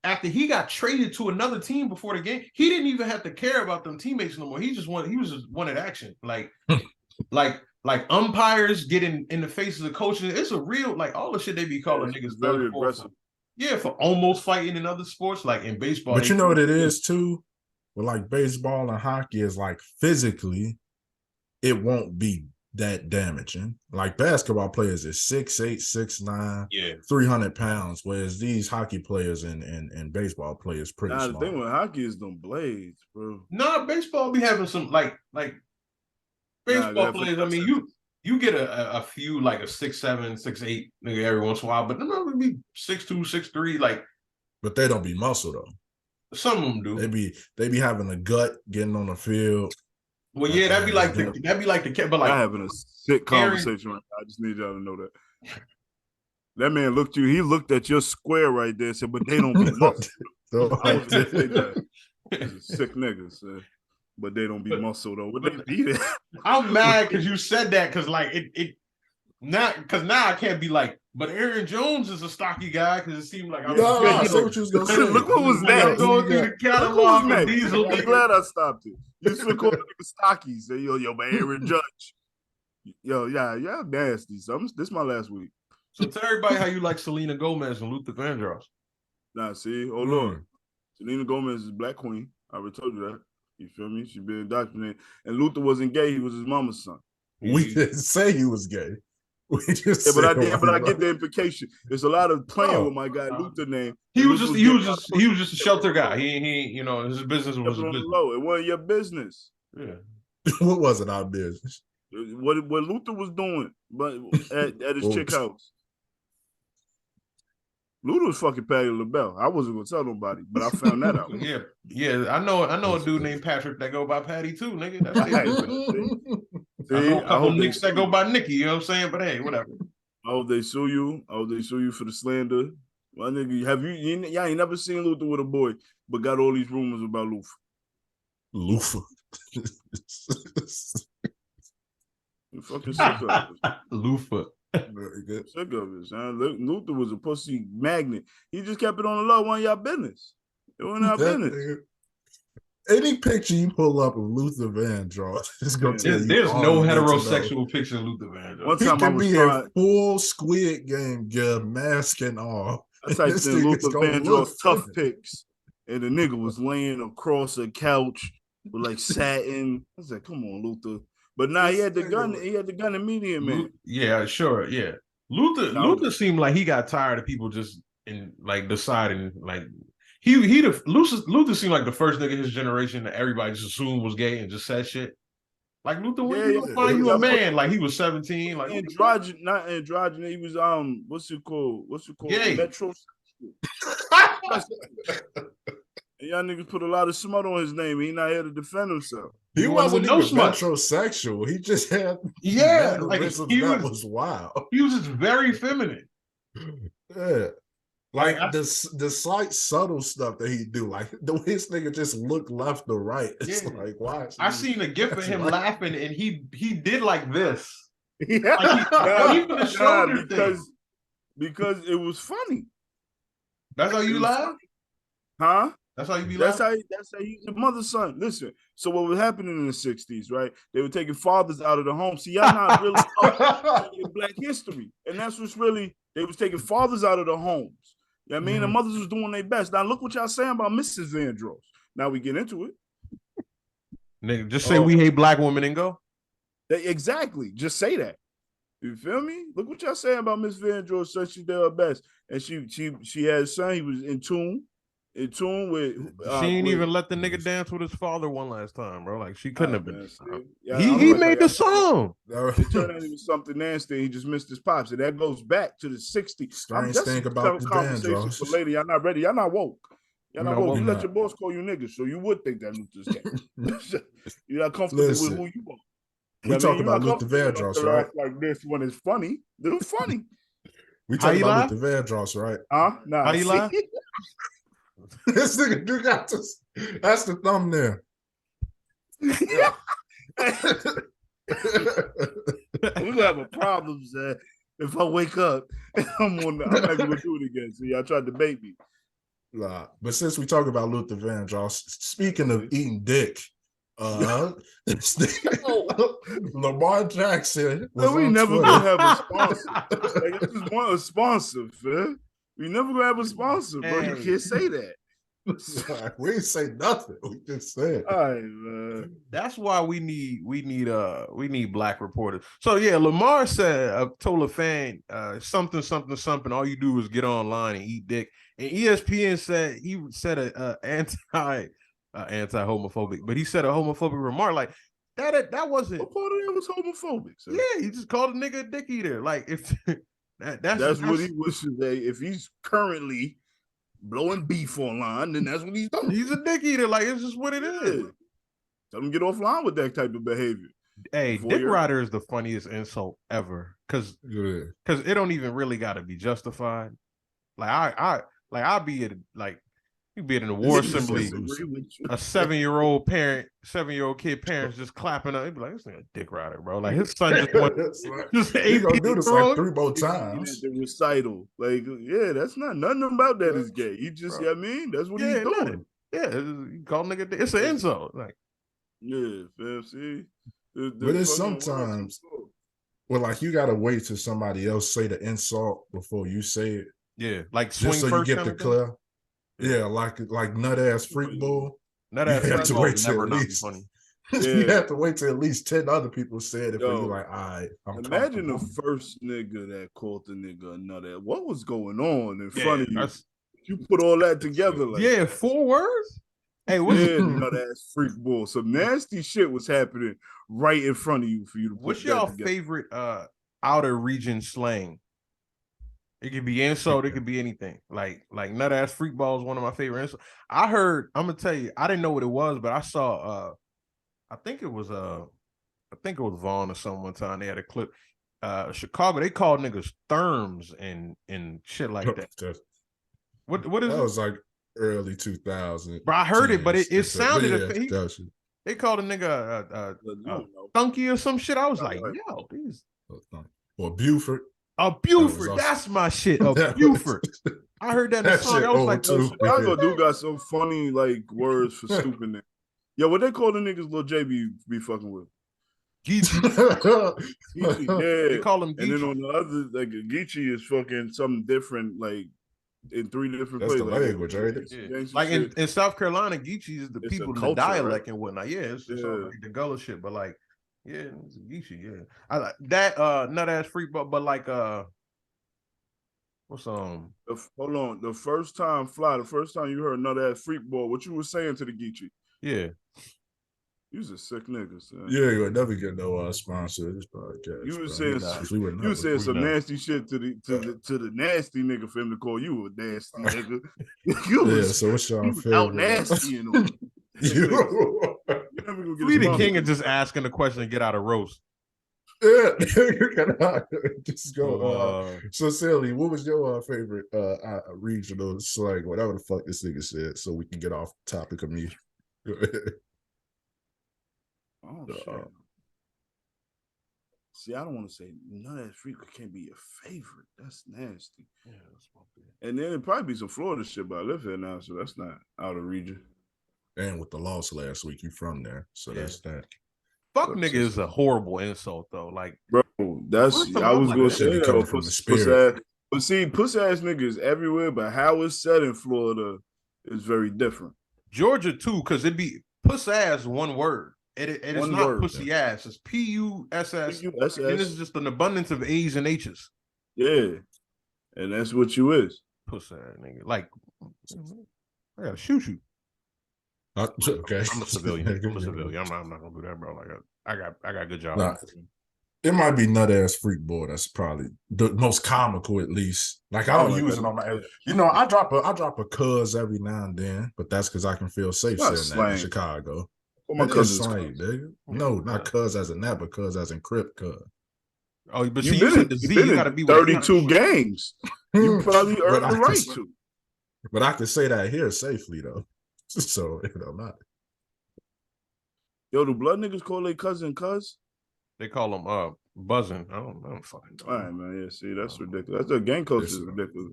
A: after he got traded to another team before the game. He didn't even have to care about them teammates no more. He was just wanted action. Like umpires get in the faces of coaches. It's a real like all the shit they be calling niggas
B: very aggressive.
A: Yeah, for almost fighting in other sports, like in baseball.
C: But you know what it is too? With like baseball and hockey is like physically, it won't be that damaging. Like basketball players is 6'8", 6'9", 300 pounds, whereas these hockey players and baseball players pretty small.
B: The thing with hockey is them blades, bro.
A: Nah, baseball be having some like baseball players. I mean, you get a few like a 6'7", 6'8" nigga every once in a while, but them would be 6'2", 6'3", like.
C: But they don't be muscle though.
A: Some of them do.
C: They be having a gut getting on the field.
A: Well, yeah, that'd be like the but like
B: I'm having a sick conversation right now. I just need y'all to know that. That man looked he looked at your square right there and said, but they don't be muscle. I was gonna say that. He's a sick nigga, so. But they don't be muscle though. Would they beat it?
A: I'm mad because you said that because like now I can't be like, but Aaron Jones is a stocky guy because it seemed like I
C: was what you was gonna say.
B: Look what was that?
A: Going through the catalog of Diesel.
B: I'm glad I stopped it. You should call nigga stocky. Say yo, man, Aaron Judge. Yo, yeah, nasty. So this is my last week.
A: So tell everybody how you like Selena Gomez and Luther Vandross.
B: Nah, see, hold on. Selena Gomez is Black Queen. I already told you that. You feel me? She been indoctrinated. And Luther wasn't gay. He was his mama's son.
C: We didn't say he was gay. We just
B: but I
C: said
B: get the implication. There's a lot of playing with my guy Luther name.
A: He was just a shelter guy. He you know, his business was his business.
B: Low. It wasn't your business.
A: Yeah.
C: What wasn't our business?
B: What Luther was doing, but at his chick house. Luther was fucking Patti LaBelle. I wasn't gonna tell nobody, but I found that out.
A: yeah. I know a dude named Patrick that go by Patty too, nigga. That's
B: See,
A: I know a couple Nicks that go by Nikki. You know what I'm saying? But hey, whatever.
B: Oh, they sue you. Oh, they sue you for the slander. My nigga, y'all ain't never seen Luther with a boy, but got all these rumors about Luther.
C: Luther.
B: You fucking sick of it.
A: Luther.
B: Very good. Sick of it, son. Luther was a pussy magnet. He just kept it on the low. Wasn't y'all business. It wasn't our business.
C: Nigga. Any picture you pull up of Luther Vandross is gonna tell you.
A: There's no heterosexual picture of Luther Vandross.
C: One time I was in full Squid Game gear, mask and all.
B: I typed in Luther Vandross tough pics, and the nigga was laying across a couch with like satin. I was like, "Come on, Luther." But now he had the gun. He had the gun immediate, man.
A: Yeah, sure. Yeah, Luther seemed like he got tired of people just deciding like. Luther seemed like the first nigga in his generation that everybody just assumed was gay and just said shit. Like Luther, when you find you a man, like he was 17, like
B: androgynous, not androgynous. He was what's it called?
A: Gay.
B: Metrosexual. And y'all niggas put a lot of smut on his name. He not here to defend himself.
C: He wasn't even metrosexual. He just had
A: like
C: that was wild.
A: He was just very feminine.
C: Yeah. Like the slight subtle stuff that he do, like the way this nigga just look left or right. It's like, why?
A: I seen a gif of him laughing, and he did like this.
B: Yeah,
A: like
B: because it was funny.
A: That's how you laugh,
B: huh?
A: That's how you be
B: laughing. That's how you. Your mother's son. Listen. So what was happening in the '60s, right? They were taking fathers out of the home. See, y'all not really up in Black history, and that's what's really. They was taking fathers out of the homes. You know what I mean? The mothers was doing their best. Now look what y'all saying about Mrs. Vandross. Now we get into it.
A: Nigga, just say we hate Black women and go.
B: Exactly. Just say that. You feel me? Look what y'all saying about Miss Vandross. Said she did her best, and she had a son. He was in tune with.
A: She ain't even let the nigga dance with his father one last time, bro. Like she couldn't have been.
B: He
A: made the song.
B: It turned out into something nasty. He just missed his pops, and that goes back to the '60s.
C: Strange thing about the Vandross.
B: For later, y'all not ready. Y'all not woke. Y'all not woke. You let your boss call you niggas, so you would think that Luther's gay. You're not comfortable with who you are.
C: We talk about Luther Vandross, right?
B: Like this when it's funny. It's funny.
C: We talk about Luther Vandross, right?
B: Huh? Nah.
A: How you lie?
C: This nigga do got this. That's the thumbnail.
B: Yeah. We're gonna have a problem, Zach. If I wake up, I'm not gonna do it again. So y'all tried to bait me.
C: Nah, but since we talk about Luther Vandross, speaking of eating dick, Lamar Jackson.
B: We never gonna have a sponsor. Like, I just want a sponsor, man. We never gonna have a sponsor, bro. You can't say that.
C: We ain't say nothing. We just said.
B: All right, man.
A: That's why we need Black reporters. So yeah, Lamar said, told a fan, something. All you do is get online and eat dick. And ESPN said he said a anti-homophobic, but he said a homophobic remark like that wasn't.
B: What part of that was homophobic? Sir?
A: Yeah, he just called a nigga a dick eater. Like if that's
B: what he wishes. If he's currently blowing beef online, then that's what he's doing.
A: He's a dick eater. Like it's just what it is.
B: Tell him get offline with that type of behavior.
A: Hey, dick rider is the funniest insult ever because it don't even really got to be justified. Like I'll be at you be at an award assembly, a 7-year-old kid parents just clapping up. He'd be like, this nigga a dick rider, bro. Like his son just went
C: just he gonna do this like 3 more times.
B: The recital. Like, yeah, that's not nothing about that is gay. He just, you know what I mean? That's what he's doing.
A: Nothing. Yeah, you call nigga it's an insult. Like,
B: yeah, fam, see?
C: But it's sometimes like you gotta wait till somebody else say the insult before you say it.
A: Yeah, like
C: swing just so
A: first
C: you get the clear. Yeah, like nut ass freak bull.
A: Nut
C: You
A: ass
C: have
A: freak
C: to
A: ball
C: wait till
A: never
C: at
A: not be
C: least.
A: funny.
C: You have to wait till at least 10 other people said it for you.
B: Yo,
C: Like, all right, I'm
B: imagine the
C: comfortable.
B: first nigga that called the nigga a nut ass. What was going on in
A: Yeah,
B: front of you?
A: that's
B: You put all that together, like
A: yeah, 4 words. Hey, what's
B: yeah, nut ass freak bull. Some nasty shit was happening right in front of you for you to
A: what's
B: put that
A: y'all
B: together.
A: favorite outer region slang? It could be insult, it could be anything. Like nut ass freak ball is one of my favorite insults. I heard, I'm gonna tell you, I didn't know what it was, but I saw I think it was Vaughn or someone one time. They had a clip. Chicago, they called niggas therms and shit like that. What is
C: That
A: it?
C: was like early 2000.
A: Bro, I heard it, but it sounded
C: yeah,
A: they called a nigga Thunky or some shit. I was like, yo, these
C: or Buford.
A: Buford, that's my shit. Buford. I heard that in the
C: That
A: song.
C: shit
A: I was
C: old
A: like,
C: too.
B: Chicago do got some funny like words for stupid niggas. Yo, what they call the niggas Lil J be fucking with?
A: Geechee.
B: Geechee, yeah.
A: They call him Geechee.
B: And then on the other, like Geechee is fucking something different, like in 3 different
C: That's
B: places.
C: the language, right?
A: Yeah. Like in South Carolina, Geechee is the
B: It's
A: people in
B: culture,
A: the dialect
B: right?
A: and whatnot. Yeah, it's all like the Gullah shit, but like, yeah, it's Geechee, yeah. I like that nut ass freak, but like what's
B: hold on. The first time you heard nut ass freak boy, what you was saying to the Geechee?
A: Yeah.
B: You was a sick nigga, son.
C: Yeah, you would never get no sponsor of this podcast.
B: You was saying some nasty shit to the nasty nigga for him to call you a nasty nigga.
C: So what's your favorite?
B: Out nasty and all.
A: We the king of just asking the question and get out of roast.
C: Yeah, just go. So Sally, what was your favorite regional slang, whatever the fuck this nigga said, so we can get off topic of me?
B: Oh shit. See, I don't want to say none of that freak can't be your favorite. That's nasty.
A: Yeah,
B: and then it'd probably be some Florida shit, but I live here now, so that's not out of region.
C: And with the loss last week, you from there, so that's that.
A: Fuck nigga is a horrible insult though. Like,
B: bro, that's I was gonna say that
C: from the spirit.
B: But see, pussy ass niggas everywhere, but how it's said in Florida is very different.
A: Georgia too, because it'd be puss ass one word. It's not pussy ass. It's PUSS. And it's just an abundance of A's and H's.
B: Yeah, and that's what you is.
A: Puss ass nigga. Like, I gotta shoot you.
C: Okay,
A: I'm a civilian. I'm not gonna do that, bro. Like, I got good job.
C: Nah, it might be nut ass freak boy. That's probably the most comical, at least. Like I don't use it on my. I drop a cuz every now and then, but that's because I can feel safe saying that in Chicago.
B: Well, my cousin's
C: slang, nigga. No, not cuz as in that, but cuz as in crip cuz.
A: Oh, but you said the Z. You gotta be
B: 32 games. You probably earned the right to.
C: But I can say that here safely though. So not.
B: Yo, do blood niggas call their cousin cuz?
A: They call them buzzing. I don't fucking know.
B: All right, man. Yeah, see, that's ridiculous. That's the gang coach is ridiculous.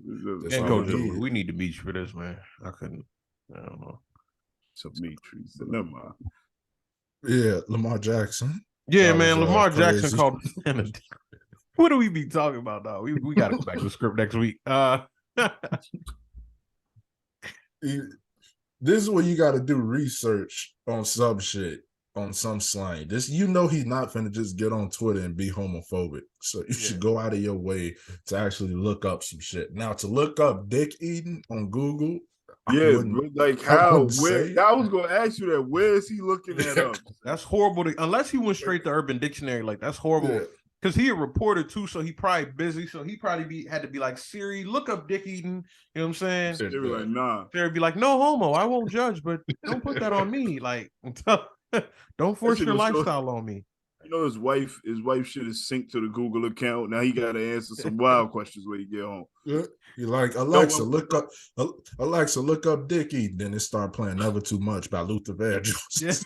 A: Gang coach, we need to meet you for this, man. I don't know.
B: Demetrius, never mind.
C: Yeah, Lamar Jackson.
A: Yeah, man. Lamar Jackson called. What do we be talking about now? We got to go back to the script next week.
C: This is where you got to do research on some shit, on some slang. He's not finna just get on Twitter and be homophobic. So you should go out of your way to actually look up some shit. Now, to look up dick eating on Google.
B: Yeah, like how? I was gonna ask you that. Where is he looking that up?
A: That's horrible. Unless he went straight to Urban Dictionary, like that's horrible. Because he a reporter too, so he probably busy. So he probably had to be like, Siri, look up dick eating. You know what I'm saying?
B: They were like, nah.
A: Siri be like, no homo. I won't judge, but don't put that on me. Like, don't force your lifestyle on me.
B: You know, his wife shit is synced to the Google account. Now he got to answer some wild questions when he get home.
C: Yeah. You're like, Alexa, look up dick eating. Then it start playing Never Too Much by Luther Vandross.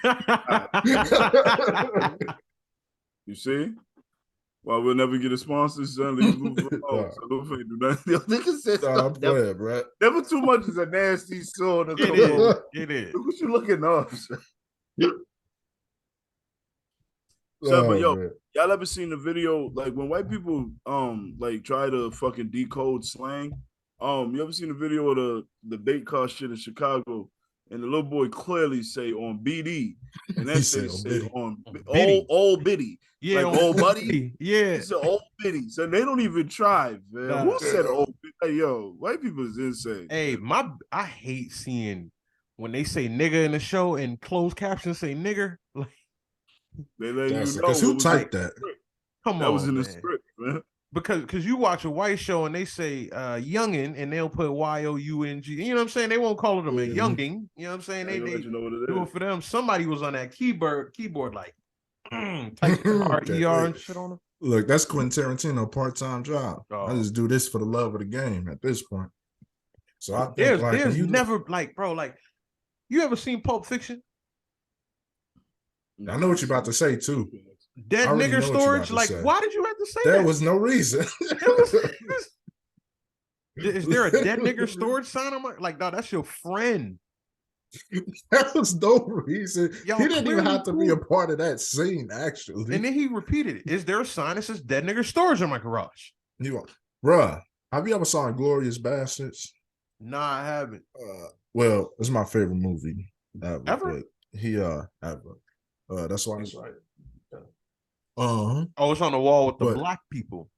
B: You see? Well, we'll never get a sponsor, son. So do nothing. Said
C: I'm playing, bro.
B: Never Too Much is a nasty song.
A: It is.
B: Look what you looking up. So, but yo, y'all ever seen the video like when white people like try to fucking decode slang? You ever seen the video of the bait car shit in Chicago? And the little boy clearly say on BD, and
C: He
B: that
C: said,
B: they
C: "Oh,
B: say
C: Biddy."
B: on
A: Biddy.
B: old Biddy,
A: Yeah,
B: like
A: on
B: old
A: Old
B: buddy.
A: Biddy. Yeah.
B: He said old Biddy, so they don't even try, man.
A: Nah.
B: Who said old Biddy? Hey, yo, white people is insane.
A: Hey,
B: man.
A: I hate seeing when they say nigga in the show and closed captions say nigger. Like,
B: They let
C: That's
B: you
C: because
B: know
C: who
B: it was in
C: typed
B: the
C: that?
B: script.
A: come
B: That was
A: on,
B: in the
A: man.
B: script, man.
A: Because you watch a white show and they say youngin and they'll put young. You know what I'm saying? They won't call it a younging. You know what I'm saying?
B: I ain't gonna
A: They
B: let you know what it
A: do
B: is.
A: it for them. Somebody was on that keyboard like typing hard
C: Okay,
A: ER
C: wait.
A: and shit on them.
C: Look, that's Quentin Tarantino part-time job. I
A: Oh.
C: just do this for the love of the game at this point. So I think like
A: There's
C: when you
A: never like, bro, like you ever seen Pulp Fiction?
C: I know what you're about to say too.
A: Dead
C: I already
A: nigger
C: know what you're about
A: storage?
C: to
A: Like,
C: say.
A: why did you have to say
C: There
A: that?
C: was no reason.
A: Is there a dead nigger storage sign on my like? No, that's your friend.
C: There was no reason.
A: Y'all
C: He didn't even
A: clearly
C: have to be a
A: cool.
C: part of that scene, actually.
A: And then he repeated it. Is there a sign that says dead nigger storage in my garage?
C: Bruh, have you ever saw Glorious Bastards?
A: Nah, I haven't.
C: Well, it's my favorite movie ever.
A: Ever?
C: But he ever. That's why it's right.
A: Oh, it's on the wall with the black people.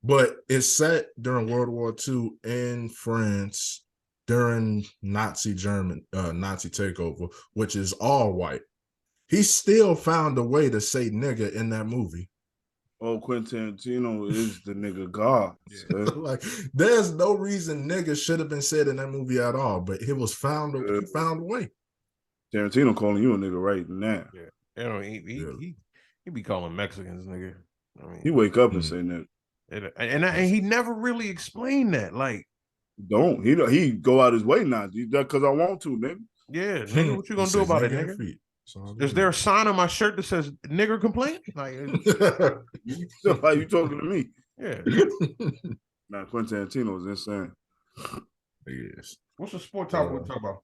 C: But it's set during World War II in France during Nazi takeover, which is all white. He still found a way to say nigga in that movie.
B: Oh, Quentin Tarantino is the nigga god.
C: Yeah. Like, there's no reason nigga should have been said in that movie at all, but he found a way.
B: Tarantino calling you a nigga right now.
A: Yeah, you know, he be calling Mexicans nigga. I mean,
B: he wake up and say that.
A: And he never really explained that. Like,
B: he go out his way now because I want to, nigga.
A: Yeah, nigga, what you gonna do about it, nigga? Is there a sign on my shirt that says "nigger complaint"? Like,
B: like you talking to me?
A: Yeah.
B: Nah, Quentin Tarantino is insane.
C: Yes.
A: What's the sport topic we're talking about?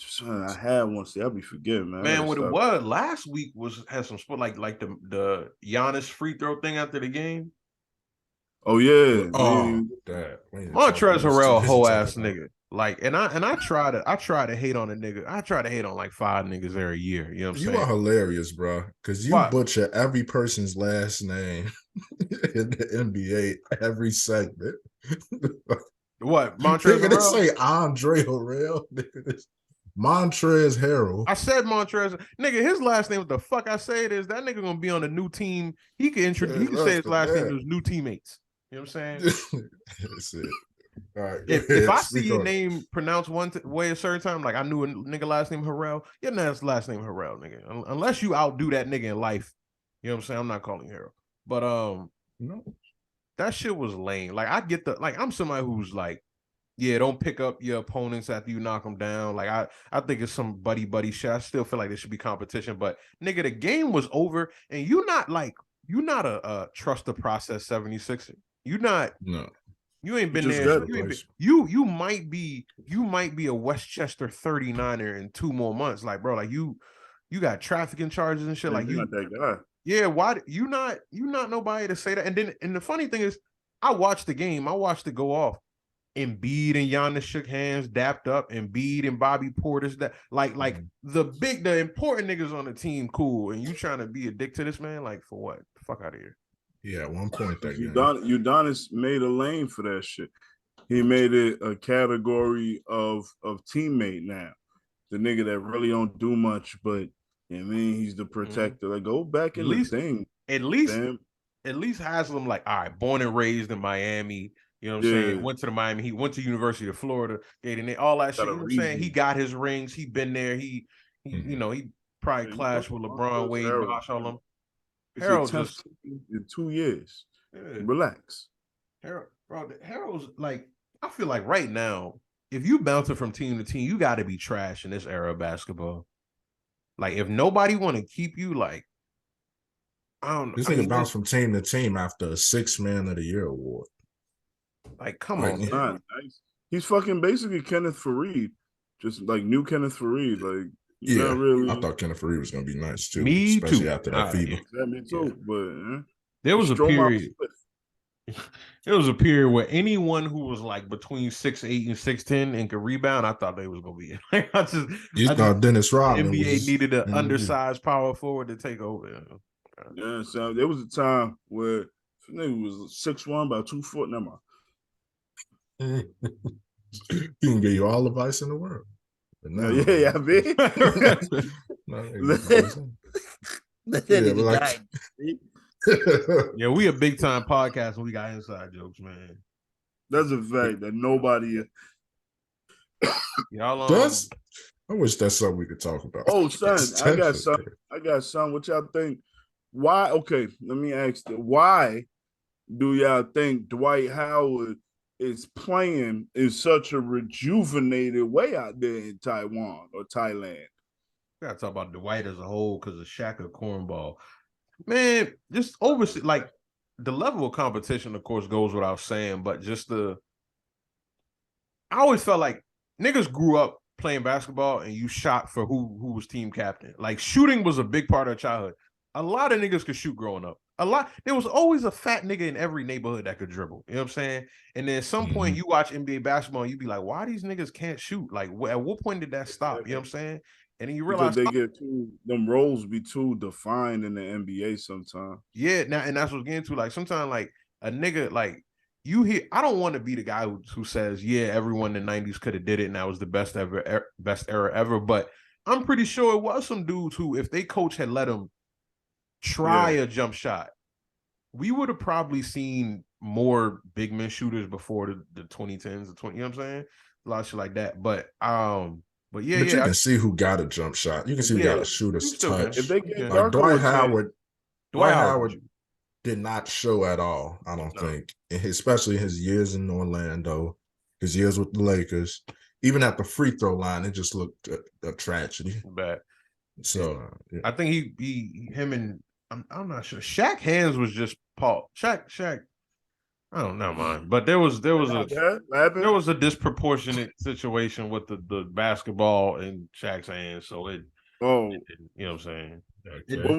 B: Son, I had one. See, I'll be forgetting, man.
A: Man, what it was last week had some sport like the Giannis free throw thing after the game.
B: Oh yeah.
C: Oh,
A: Montrezl Harrell, hoe ass nigga. Like, and I try to hate on a nigga. I try to hate on like 5 niggas every year. You know what I'm saying?
C: You are hilarious, bro. Because you butcher every person's last name in the NBA every segment.
A: What? Montrezl Harrell?
C: They say Andre Harrell. Montrezl Harrell.
A: I said Montrezl. Nigga, his last name, what the fuck I say it is, that nigga gonna be on a new team. He can say his last name to his new teammates. You know what I'm saying?
C: That's it. All right.
A: If I see your name pronounced one way a certain time, like I knew a nigga last name Harrell, your last name Harrell, nigga. Unless you outdo that nigga in life, you know what I'm saying? I'm not calling you Harrell. But
C: no,
A: that shit was lame. Like, I get I'm somebody who's like, yeah, don't pick up your opponents after you knock them down. Like, I think it's some buddy shit. I still feel like there should be competition. But nigga, the game was over, and you're not a trust the process 76er. You ain't been there. You might be a Westchester 39er in 2 more months. Like, bro, like you got trafficking charges and shit. Like, you
B: not that guy.
A: Yeah, why you not nobody to say that? And the funny thing is, I watched the game. I watched it go off. Embiid and Giannis shook hands, dapped up. Embiid and Bobby Portis, that like the important niggas on the team, cool. And you trying to be a dick to this man? Like, for what? The fuck out of here.
C: Yeah, at one point that game.
B: Udonis made a lane for that shit. He made it a category of teammate now. The nigga that really don't do much, but he's the protector. Like, go back in the thing.
A: At least Haslam, like, all right, born and raised in Miami. You know what I'm saying? Went to the Miami. He went to University of Florida. All that shit. You know what I'm saying? He got his rings. He been there. He probably clashed with LeBron, Wade, Bosh, all them. Harold just
B: in 2 years. Relax.
A: Harold's like, I feel like right now, if you bouncing from team to team, you got to be trash in this era of basketball. Like, if nobody want to keep you, like, I don't know.
C: This nigga bounced from team to team after a 6th Man of the Year award.
A: Like, come on, man.
B: He's fucking basically Kenneth Faried, just like new Kenneth Faried. Like,
C: yeah,
B: really.
C: I thought Kenneth Faried was gonna be nice too.
A: Me
C: especially
A: too.
C: after that fever.
B: Yeah, me too. But
A: there was a period. It was a period where anyone who was like between 6'8" and 6'10" and could rebound, I thought they was gonna be. Like,
C: You
A: I
C: thought
A: just
C: Dennis
A: the
C: Rodman
A: NBA
C: was
A: needed an
C: mhm.
A: undersized power forward to take over.
B: Yeah, so there was a time where nigga was 6'1", about 2 foot. Never mind.
C: He can give you all the advice in the world. But
B: No,
C: now,
B: yeah, I mean, let that
C: yeah, but
B: nigga
C: like,
B: die.
A: Yeah, we a big time podcast and we got inside jokes, man.
B: That's a fact that nobody.
A: Y'all
C: that's. I wish that's something we could talk about.
B: Oh, son,
C: That's
B: I got
C: definitely
B: some. I got some. What y'all think? Why? Okay, let me ask you. Why do y'all think Dwight Howard is playing in such a rejuvenated way out there in Taiwan or Thailand?
A: gotta talk about Dwight as a whole because of Shaq a cornball. Man, just over like the level of competition, of course, goes without saying, but just I always felt like niggas grew up playing basketball and you shot for who was team captain. Like shooting was a big part of childhood. A lot of niggas could shoot growing up. There was always a fat nigga in every neighborhood that could dribble. You know what I'm saying? And then at some point you watch NBA basketball and you be like, why these niggas can't shoot? Like at what point did that stop? You know what I'm saying? And then you
B: Because
A: realize,
B: they get them roles be too defined in the NBA sometimes.
A: yeah, now and that's what's getting to. Like sometimes like a nigga like you hear I don't want to be the guy who says, yeah, everyone in the 90s could have did it and that was the best best era ever. But I'm pretty sure it was some dudes who, if they coach had let them try a jump shot, we would have probably seen more big men shooters before the 2010s, the 20, you know what I'm saying? A lot of shit like that. But yeah,
C: But you
A: yeah,
C: can see who got a jump shot. You can see who got
A: yeah.
C: a shooter's
A: You still can.
B: If
C: touch.
B: they
A: Yeah.
B: get
C: Like
B: darker
C: Dwight
B: with
C: Howard.
A: Dwight
C: Dwight
A: Howard.
C: Howard did not show at all, I don't
A: No.
C: think, especially his years in Orlando, his years with the Lakers. Even at the free throw line, it just looked a tragedy.
A: Bad.
C: So yeah.
A: I think him and I'm not sure. Shaq hands was just Paul. Shaq. I don't know, man. But there was a disproportionate situation with the basketball in Shaq's hands. So
B: Oh,
A: you know what I'm saying?
C: Okay.
B: what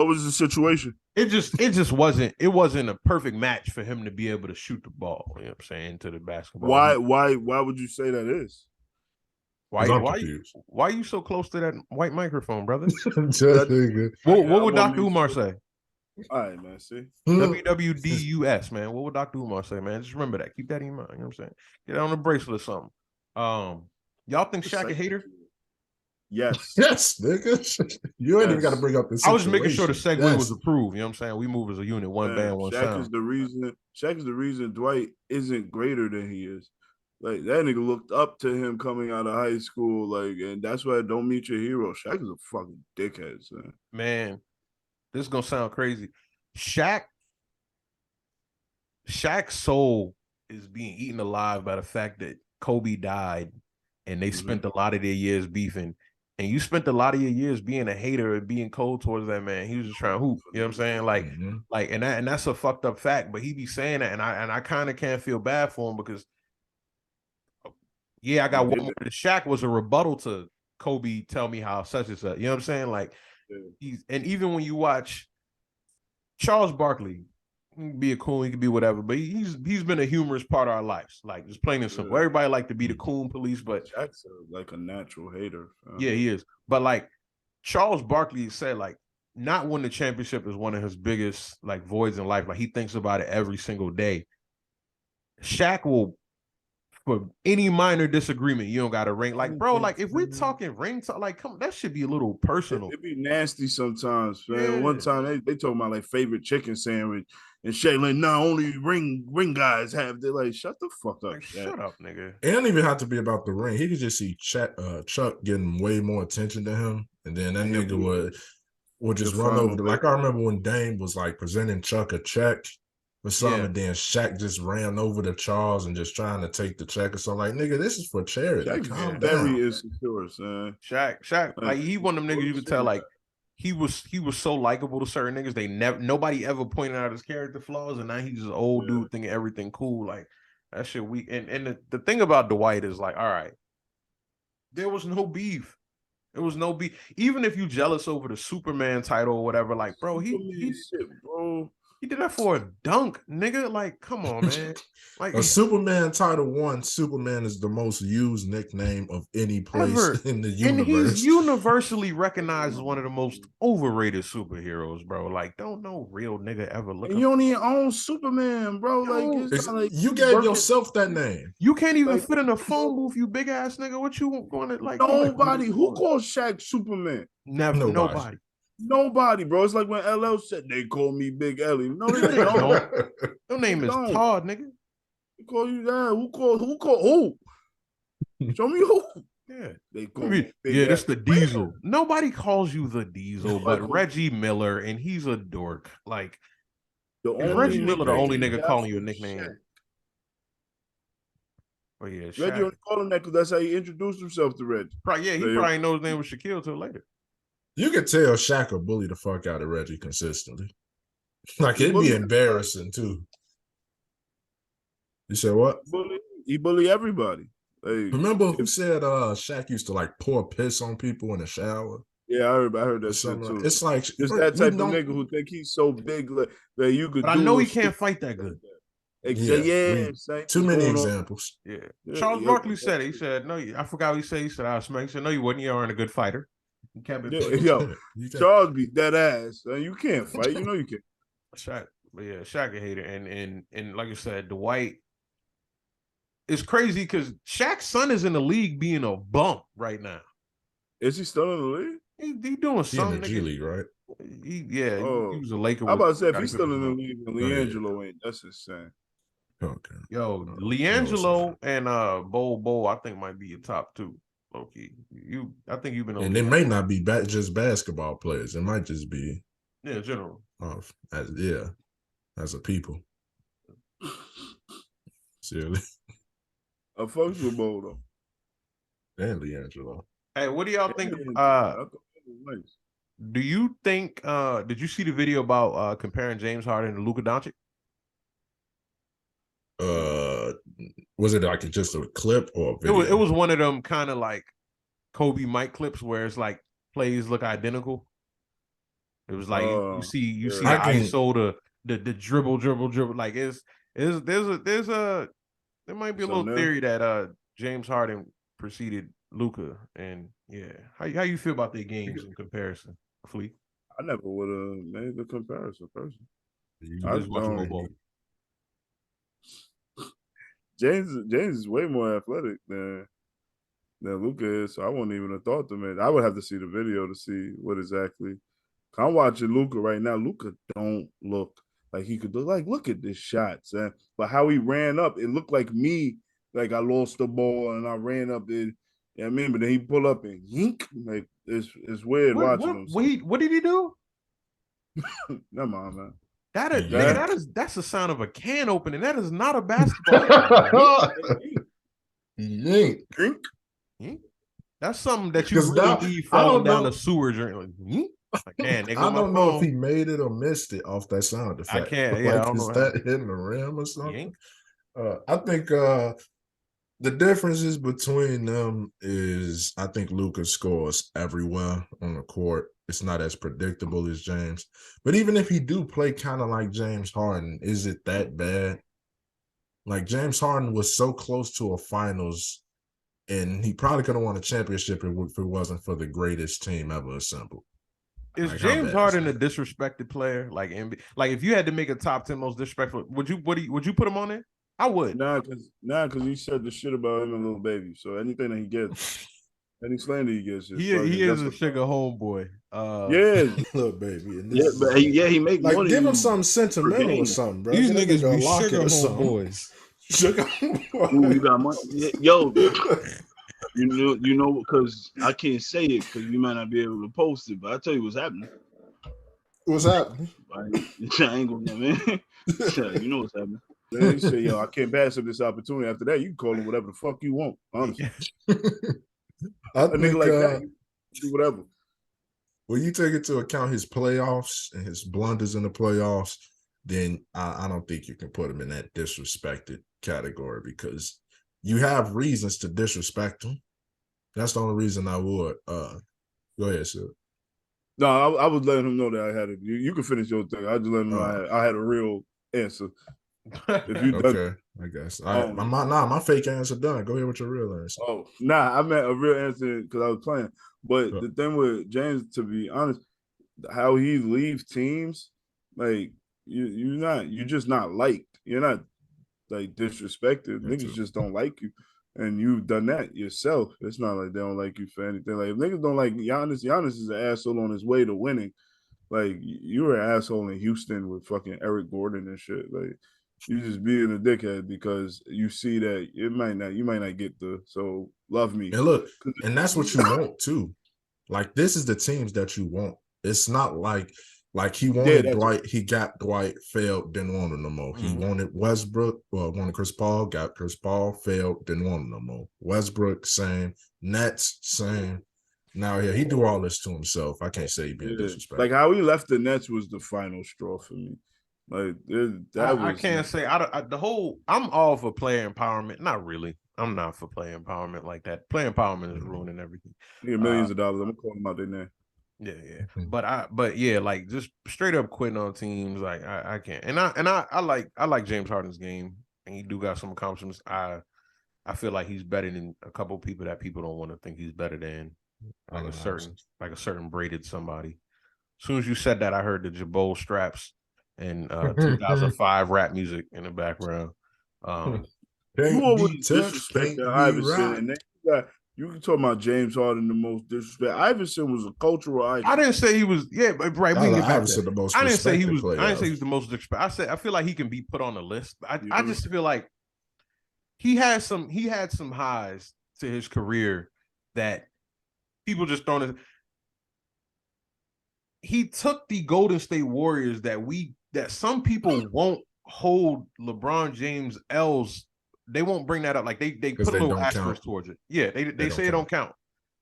B: was the situation?
A: It just wasn't a perfect match for him to be able to shoot the ball. You know what I'm saying? To the basketball.
B: Why would you say that is?
C: Because I'm confused.
A: Why are you so close to that white microphone, brother?
B: That,
A: What would Dr. Umar say?
B: All right, man. See,
A: WWDUS, man. What would Dr. Umar say, man? Just remember that. Keep that in mind. You know what I'm saying? Get on a bracelet or something. Y'all think Shaq a hater?
B: yes.
C: Yes, nigga. You ain't even got to bring up this.
A: I was just making sure the segue was approved. You know what I'm saying? We move as a unit, one band, one
B: Shaq
A: sound.
B: is the reason. Shaq is the reason Dwight isn't greater than he is. Like that nigga looked up to him coming out of high school, like, and that's why don't meet your hero. Shaq is a fucking dickhead, son.
A: Man, this is gonna sound crazy. Shaq's soul is being eaten alive by the fact that Kobe died and they spent a lot of their years beefing. And you spent a lot of your years being a hater and being cold towards that man. He was just trying to hoop. You know what I'm saying? Like, and that's a fucked up fact. But he be saying that, and I kind of can't feel bad for him because, yeah, I got one more. The Shaq was a rebuttal to Kobe. Tell me how such and such. You know what I'm saying? Like, and even when you watch Charles Barkley, he can be a coon, he can be whatever, but he's been a humorous part of our lives. Like, just plain and simple. Everybody like to be the coon police, but
B: Shaq's like a natural hater.
A: Yeah, he is. But like Charles Barkley said, like not winning the championship is one of his biggest like voids in life. Like he thinks about it every single day. Shaq will, for any minor disagreement, you don't got to ring. Like, bro, like if we're talking ring talk, like come, that should be a little personal.
B: It'd be nasty sometimes, man. Yeah. One time they told my like favorite chicken sandwich, and Shaq like, no, only ring guys have. They're like, shut the fuck up,
A: like, shut up, nigga.
C: It don't even have to be about the ring. He could just see Chuck getting way more attention to him, and then that nigga would just run over. Like I remember when Dame was like presenting Chuck a check or something, and then Shaq just ran over to Charles and just trying to take the check or something. Like, nigga, this is for charity.
B: Shaq's
C: calm
B: very
C: down.
B: insecure, man.
A: Shaq, like he one of them niggas you could tell like he was so likable to certain niggas. Nobody ever pointed out his character flaws, and now he's just an old dude thinking everything cool. Like that shit weak. And the thing about Dwight is like, all right, there was no beef. There was no beef. Even if you jealous over the Superman title or whatever, like, bro, he
B: shit, bro.
A: He did that for a dunk, nigga. Like, come on, man. Like
C: A Superman Title I, Superman is the most used nickname of any place
A: ever
C: in the
A: and he's
C: universe.
A: universally recognized as one of the most overrated superheroes, bro. Like, don't no real nigga ever look
B: And
A: up.
B: you don't even own Superman, bro. Like
A: Yo,
B: it's not like
C: You gave yourself that name.
A: You can't even
B: Like,
A: fit in a phone booth, you big ass nigga. What you going to like?
B: nobody who calls Shaq Superman.
A: Never,
C: Nobody.
B: Nobody, bro. It's like when LL said they call me Big Ellie. No, they
A: No, they
B: don't.
A: don't. Your name is
B: don't.
A: Todd, nigga.
B: They call you that. Who call who? Show me who.
A: Yeah.
B: They call me Big
A: Yeah,
B: Ellie.
A: this the Diesel. Nobody calls you the Diesel, but
B: Nobody
A: Reggie Miller, and he's a dork. Like,
B: The
A: is
B: only
A: Reggie Miller the only
C: nickname.
A: nigga calling you a
B: That's
A: nickname?
B: Shaq.
A: Oh yeah,
B: Reggie
A: Shaq.
B: only called him that because that's how he introduced himself to Reggie.
A: Yeah, he probably ain't know his name was Shaquille till later.
C: You could tell Shaq will bully the fuck out of Reggie consistently. Like,
B: He
C: it'd be
B: bully-
C: embarrassing, too. You said what?
B: He bully everybody. Like,
C: Remember who said Shaq used to, like, pour piss on people in the shower?
B: yeah, I heard that shit
C: Something
B: too.
C: like- It's like...
B: Just that type of nigga who think he's so big that you could
A: But
B: do
A: I know he
B: with
A: can't
B: stupid
A: fight that good.
B: Yeah, same
C: Too
B: thing
C: many
B: going on.
C: examples.
A: Yeah.
B: Yeah,
A: Charles
B: yeah.
A: Barkley said it. He said, no, I forgot what he said. He said, I smack. He said, no, you wouldn't. You aren't a good fighter. You can't be
B: Yeah, yo, Charles be dead ass. You can't fight. You know you can't.
A: Shaq, but yeah, Shaq a hater. And like I said, Dwight is crazy because Shaq's son is in the league being a bump right now.
B: Is he still in the league?
A: He doing
C: He in
A: something.
C: the G League, right?
A: He
B: Oh.
A: was a Laker.
B: How about to say if
A: Gotta
B: he's
A: give
B: still
A: him
B: in the
A: up.
B: league and Leangelo ain't, that's insane.
C: Okay.
A: Yo,
C: No,
A: Leangelo
C: it's
A: and Bo, I think might be your top two. Low-key. I think you've been
C: And it may not be just basketball players. It might just be
A: in general.
C: As a people. Seriously.
B: A fucks with Bo though.
C: And Leangelo.
A: Hey, what do y'all think?
B: I thought that was nice.
A: Do you think did you see the video about comparing James Harden to Luka Doncic?
C: Was it like just a clip or a video?
A: It was one of them kind of like Kobe Mike clips where it's like plays look identical. It was like you see the ISO, the dribble. Like there might be a little theory that James Harden preceded Luka, and yeah. How you feel about their games in comparison, Fleet?
B: I never would have made the comparison personally.
A: I just watch Bobo.
B: James is way more athletic than Luka is, so I wouldn't even have thought to make. I would have to see the video to see what exactly. I'm watching Luka right now. Luka don't look like he could do. Like, look at this shots, but how he ran up, it looked like me. Like I lost the ball and I ran up there. Yeah, I mean, but then he pull up and yink. Like it's weird watching him.
A: Wait, what did he do?
B: Never mind, man.
A: That's the sound of a can opening. That is not a basketball.
C: Yink.
B: Yink.
A: That's something that you really need falling down the sewer journey. Like, man,
C: I don't know if he made it or missed it off that sound effect.
A: I can't.
C: Like,
A: Yeah, I don't
C: is
A: know
C: that hitting the rim or something?
A: Yink.
C: I think the differences between them is I think Luka scores everywhere on the court. It's not as predictable as James. But even if he do play kind of like James Harden, is it that bad? Like James Harden was so close to a finals, and he probably could have won a championship if it wasn't for the greatest team ever assembled.
A: Is like, James Harden a disrespected player? Like if you had to make a top 10 most disrespectful, would you put him on there? I would.
B: Nah, because he said the shit about him and Little Baby. So anything that he gets, any slander he gets,
A: he is a sugar homeboy.
B: Yeah,
C: Little Baby.
B: Yeah, but he make
C: like
B: money.
C: give him something sentimental or something, bro.
A: These niggas be sugar homeboys.
C: Sugar
B: homeboys. You got money, yo. You know, because I can't say it because you might not be able to post it, but I'll tell you what's happening.
C: What's happening?
B: I ain't gonna, man. You know what's happening. Then he said, yo, I can't pass up this opportunity. After that, you can call him whatever the fuck you want, honestly.
C: I think,
B: nigga like that, do whatever.
C: When you take into account his playoffs and his blunders in the playoffs, then I don't think you can put him in that disrespected category because you have reasons to disrespect him. That's the only reason I would. Go ahead, sir.
B: No, I was letting him know that I had it. You can finish your thing. I just letting him know I had a real answer. If you done,
C: Okay, I guess. My fake answer done. Go ahead with your real answer.
B: oh, nah, I meant a real answer because I was playing. But
C: Uh,
B: the thing with James, to be honest, how he leaves teams, like you're just not liked. You're not like disrespected.
C: Me
B: Niggas
C: too.
B: just don't like you. And you've done that yourself. It's not like they don't like you for anything. Like if niggas don't like Giannis is an asshole on his way to winning. Like you were an asshole in Houston with fucking Eric Gordon and shit. Like you just being a dickhead because you see that you might not get the so love me.
C: And look, and that's what you want too. Like this is the teams that you want. It's not like he
B: Yeah,
C: wanted
B: that's
C: Dwight, he got Dwight, failed, didn't want him no more. He wanted Westbrook, wanted Chris Paul, got Chris Paul, failed, didn't want him no more. Westbrook, same. Nets, same. Now he do all this to himself. I can't say he being disrespectful.
B: like how he left the Nets was the final straw for me. Like that was
A: I can't say I'm all for player empowerment. Not really. I'm not for player empowerment like that. Player empowerment is ruining everything.
B: millions of dollars. I'm gonna call them out their name.
A: Yeah. But yeah, like just straight up quitting on teams, like I can't. And I like James Harden's game, and he do got some accomplishments. I feel like he's better than a couple people that people don't want to think he's better than. Like a certain braided somebody. As soon as you said that, I heard the Jabot straps and 2005 rap music in the background.
B: You always disrespect Iverson, and then you can talk about James Harden the most disrespect. Iverson was a cultural icon.
A: I didn't say he was. Yeah, right. We can get back to that.
C: The most
A: I didn't say he was.
C: player.
A: I didn't say he was the most. I said I feel like he can be put on the list. I just feel like he had some highs to his career that people just don't. He took the Golden State Warriors that some people won't hold LeBron James L's. They won't bring that up. Like they put a little asterisk towards it. Yeah, they say it don't count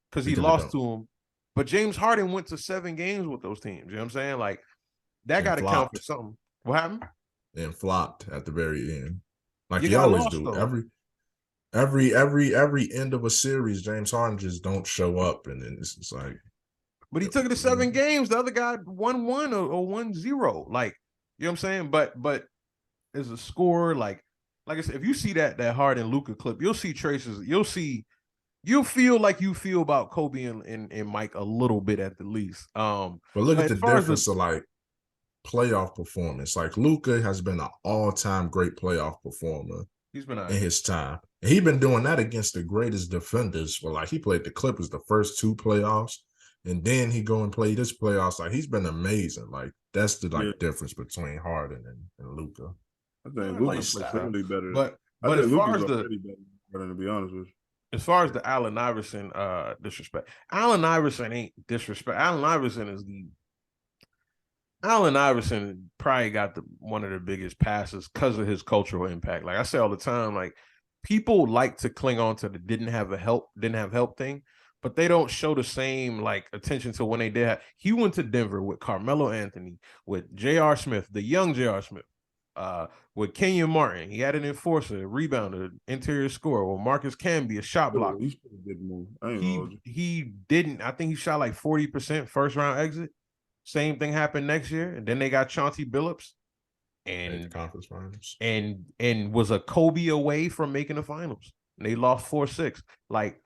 A: because he lost to him. But James Harden went to 7 games with those teams. You know what I'm saying? Like that got to count for something. What happened?
C: And flopped at the very end, like
A: you
C: he always
A: lost,
C: do.
A: Though.
C: Every end of a series, James Harden just don't show up, and then it's just like.
A: But he took it to 7 games. The other guy won 1 or 1-0. Like you know what I'm saying? But as a scorer, like I said, if you see that Harden Luka clip, you'll see traces. You'll feel like you feel about Kobe and Mike a little bit at the least.
C: But look at the difference of like playoff performance. Like Luka has been an all-time great playoff performer.
A: He's been
C: in his time. And he's been doing that against the greatest defenders. Well, like he played the Clippers the first 2 playoffs, and then he go and play this playoffs. Like he's been amazing. Like that's the difference between Harden and Luka.
B: I think Luka's clearly better.
A: But as far as
B: better, to be honest with you.
A: As far as the Allen Iverson disrespect, Allen Iverson ain't disrespect. Allen Iverson probably got one of the biggest passes because of his cultural impact. Like I say all the time, like people like to cling on to the didn't have help thing, but they don't show the same like attention to when they did. He went to Denver with Carmelo Anthony, with J.R. Smith, the young J.R. Smith, with Kenyon Martin. He had an enforcer, a rebounder, interior scorer. With Marcus Camby, a shot blocker. He didn't. I think he shot like 40% first round exit. Same thing happened next year, and then they got Chauncey Billups, and
C: conference finals,
A: and was a Kobe away from making the finals. And they lost 4-6. Like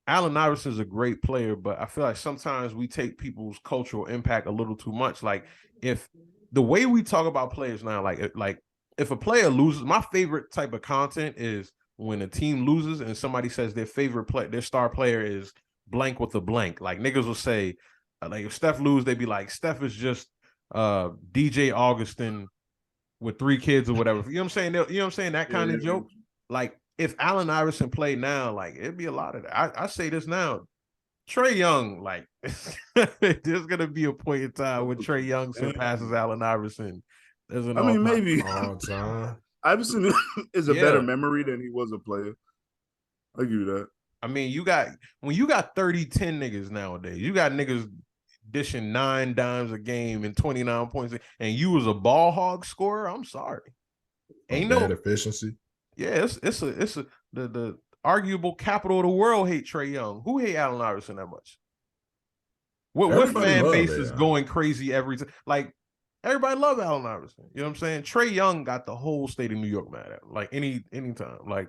A: Allen Iverson's a great player, but I feel like sometimes we take people's cultural impact a little too much. Like if the way we talk about players now, like if a player loses, my favorite type of content is when a team loses and somebody says their favorite player, their star player is blank with a blank. Like niggas will say, like if Steph lose, they'd be like, Steph is just DJ Augustin with 3 kids or whatever. You know what I'm saying? You know what I'm saying? That kind of joke. Like if Allen Iverson played now, like it'd be a lot of that. I say this now. Trae Young, like there's gonna be a point in time when Trae Young surpasses Allen Iverson.
B: Maybe
C: all time.
B: Iverson is a better memory than he was a player. I give you that.
A: I mean, when you got 30-10 niggas nowadays, you got niggas dishing 9 dimes a game and 29 points, and you was a ball hog scorer. I'm sorry, ain't no
C: efficiency.
A: Yeah, it's the arguable capital of the world hate Trae Young. Who hate Allen Iverson that much? What
C: Everybody
A: fan
C: love
A: base is
C: AI.
A: going crazy every time? Like everybody love Allen Iverson. You know what I'm saying? Trey Young got the whole state of New York mad at him. Like anytime. Like,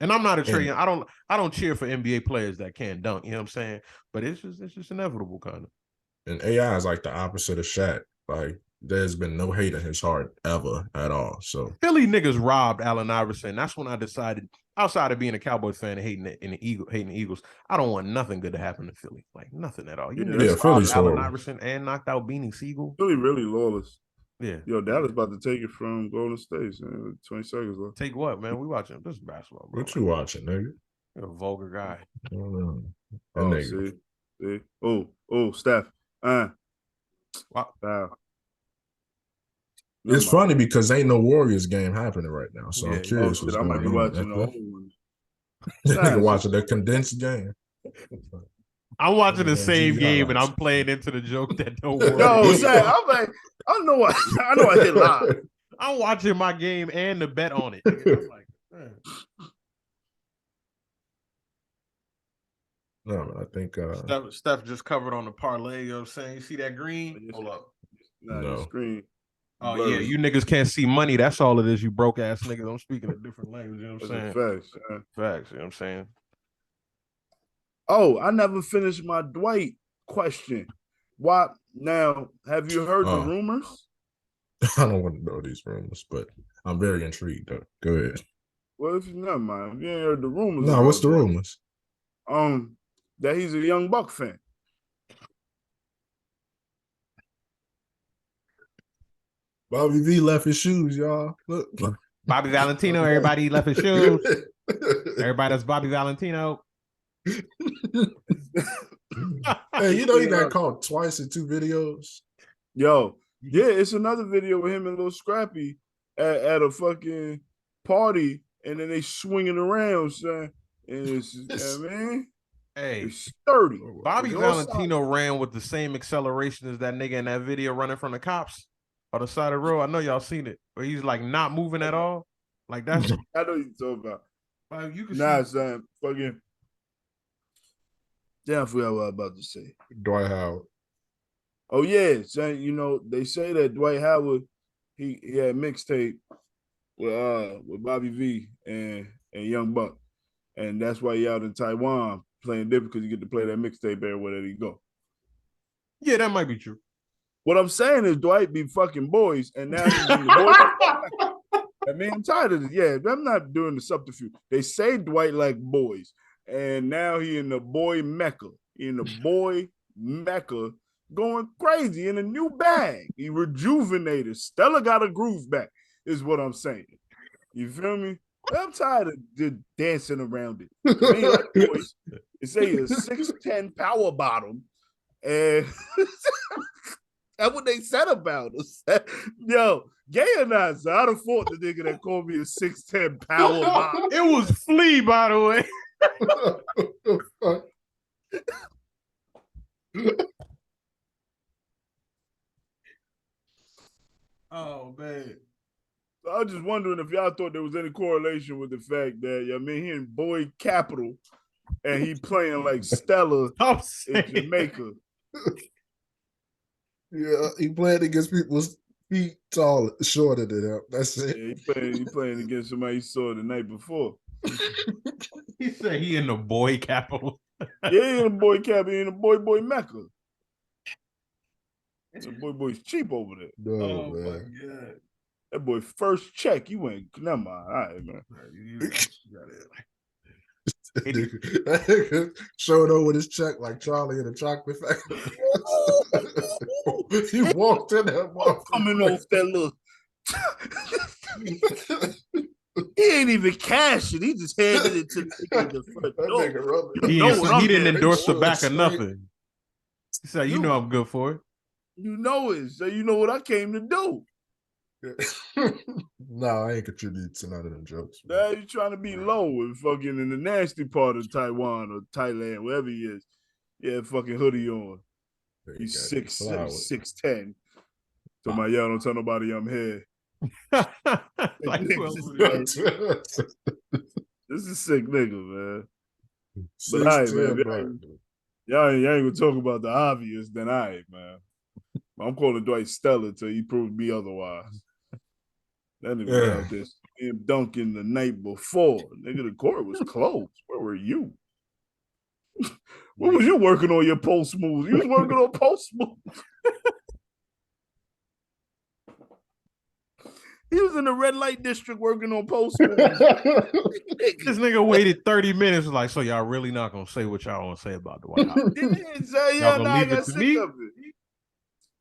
A: and I'm not a Trey
C: And,
A: Young. I don't cheer for NBA players that can't dunk. You know what I'm saying? But it's just inevitable, kind of.
C: and AI is like the opposite of Shaq. Like there's been no hate in his heart ever at all. So
A: Philly niggas robbed Allen Iverson. That's when I decided, outside of being a Cowboys fan and hating the Eagles, I don't want nothing good to happen to Philly. Like nothing at all. You niggas robbed
C: Philly's
A: Allen
C: horrible.
A: Iverson and knocked out Beanie Siegel.
B: Philly really lawless.
A: Yeah.
B: Yo, Dallas about to take it from Golden State. 20 seconds left.
A: Take what, man? We watching this basketball, bro.
C: What you watching, nigga?
A: You're a vulgar guy.
C: That
B: Oh,
C: nigga.
B: see. Oh, Steph.
A: Wow.
B: Wow.
C: It's funny because ain't no Warriors game happening right now. So I'm curious what's
B: I
C: going
B: might be
C: on.
B: watching the old one.
C: Nigga watching the condensed game.
A: I'm watching the same
C: GD
A: game and
C: highlights.
A: I'm playing into the joke that don't work.
B: Yo, Zach, I'm like, I know I hit live.
A: I'm watching my game and the bet on it. I'm like, man.
C: No, I think
A: Steph just covered on the parlay. You know what I'm saying? You see that green? Hold up.
B: Nah,
C: No.
B: the screen.
A: Oh,
B: blurry.
A: yeah. You niggas can't see money. That's all it is, you broke ass niggas. I'm speaking a different language. You know what I'm
B: That's
A: saying?
B: a facts.
A: Facts. You know what I'm saying?
B: Oh, I never finished my Dwight question. Why now? Have you heard the rumors?
C: I don't want to know these rumors, but I'm very intrigued though. Go ahead.
B: Well, if you never mind, if you ain't heard the rumors.
C: No, what's the rumors?
B: That he's a Young Buck fan.
C: Bobby V left his shoes, y'all. Look.
A: Bobby Valentino, everybody left his shoes. Everybody that's Bobby Valentino.
C: Hey, you know he got caught twice in 2 videos.
B: Yo, yeah, it's another video with him and Lil Scrappy at a fucking party, and then they swinging around, son. And it's man,
A: Hey,
B: it's sturdy.
A: Bobby Valentino ran with the same acceleration as that nigga in that video running from the cops on the side of the road. I know y'all seen it, where he's like not moving at all. Like that's
B: I know you're talking about.
A: Well, you can
B: Nah,
A: see.
B: son, fucking. Damn, I forgot what I was about to say.
C: Dwight Howard.
B: Oh yeah, son. You know they say that Dwight Howard he had mixtape with Bobby V and Young Buck, and that's why he out in Taiwan playing different because you get to play that mixtape everywhere that he go.
A: Yeah, that might be true.
B: What I'm saying is Dwight be fucking boys, and now he's in the boy. I mean, I'm tired of it. Yeah, I'm not doing the subterfuge. They say Dwight like boys, and now he in the boy mecca. In the boy mecca, going crazy in a new bag. He rejuvenated. Stella got a groove back, is what I'm saying. You feel me? I'm tired of just dancing around it. I mean, like boys, they say a 6'10" power bottom, and that's what they said about us. Yo, gay or not, so I'd have fought the nigga that called me a 6'10" power bottom.
A: It was Flea, by the way. Oh man.
B: So I was just wondering if y'all thought there was any correlation with the fact that I mean he in Boy Capital and he playing like Stella in Jamaica.
C: Yeah, he playing against people's feet tall, shorter than him. That's it.
B: Yeah, he playing against somebody he saw the night before.
A: He said he in the boy capital.
B: Yeah, he in the Boy Capital, he in the boy Mecca. The boy's cheap over there.
C: No,
A: Oh
C: man.
A: my god.
B: That boy first check, you ain't never mind. All right, man.
C: That nigga showed up with his check like Charlie in a chocolate factory. He walked in that motherfucker.
B: Coming off that look. He ain't even cash it. He just handed it to the front door.
A: He didn't endorse the back of nothing. He said, you know I'm good for it.
B: You know it. So you know what I came to do.
C: No, I ain't contributing to none of them jokes.
B: Now you trying to be low and fucking in the nasty part of Taiwan or Thailand, wherever he is. Yeah, fucking hoodie on. He's 6'10". So my y'all don't tell nobody I'm here. This is sick nigga, man. But all right, man. Y'all ain't gonna talk about the obvious, then all right, man. I'm calling Dwight Stella till he proves me otherwise. That nigga was out there slam dunking the night before. Nigga, the court was closed. Where were you? Where was you working on your post moves? You was working on post moves. He was in the red light district working on post moves.
A: This nigga waited 30 minutes. Like, so y'all really not gonna say what y'all want to say about the White House?
B: Y'all gonna leave it to me?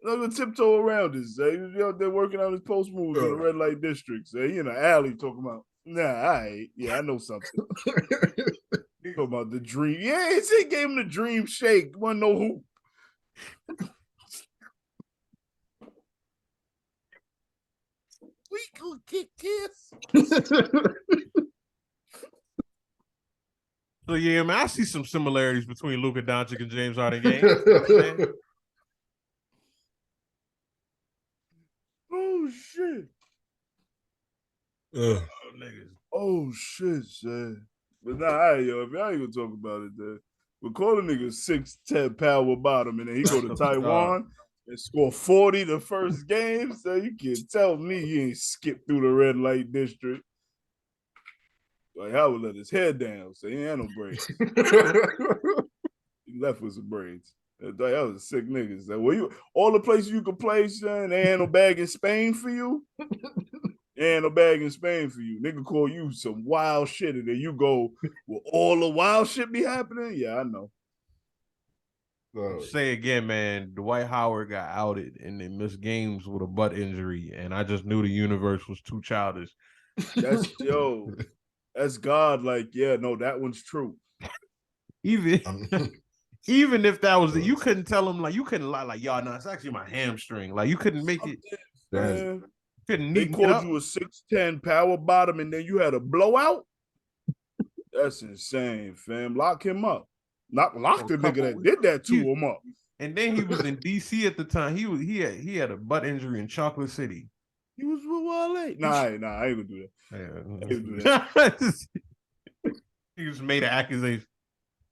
B: I'm gonna tiptoe around this. He was out there working on his post moves in the red light district. He in the alley talking about, nah, all right. Yeah, I know something. He talking about the dream. Yeah, he gave him the dream shake. Wasn't no hoop. We gonna kick this.
A: So yeah, man, I see some similarities between Luka Doncic and James Harden games.
B: Oh shit. Oh shit, son. But nah, all right, yo, if y'all ain't gonna talk about it, then we're calling nigga 6'10" power bottom, and then he go to Taiwan and score 40 the first game. So you can't tell me you ain't skipped through the red light district. Like I would let his head down, so he ain't had no braids. He left with some braids. That was a sick nigga. So, well, you all the places you could play, son, they ain't no bag in Spain for you. Ain't no bag in Spain for you. Nigga call you some wild shit, and then you go, will all the wild shit be happening? Yeah, I know.
A: Say again, man, Dwight Howard got outed and they missed games with a butt injury, and I just knew the universe was too childish.
B: That's God. Like, yeah, no, that one's true.
A: Even if that was you couldn't tell him, like, you couldn't lie, like, y'all, no, it's actually my hamstring. Like, you couldn't make it.
B: Man. They called you a 6'10" power bottom, and then you had a blowout. That's insane, fam. Lock him up. Lock the nigga that did that to him up.
A: And then he was in DC at the time. He had a butt injury in Chocolate City.
B: He was with Wale. Nah, I ain't gonna do that. I ain't gonna do that.
A: He just made an accusation.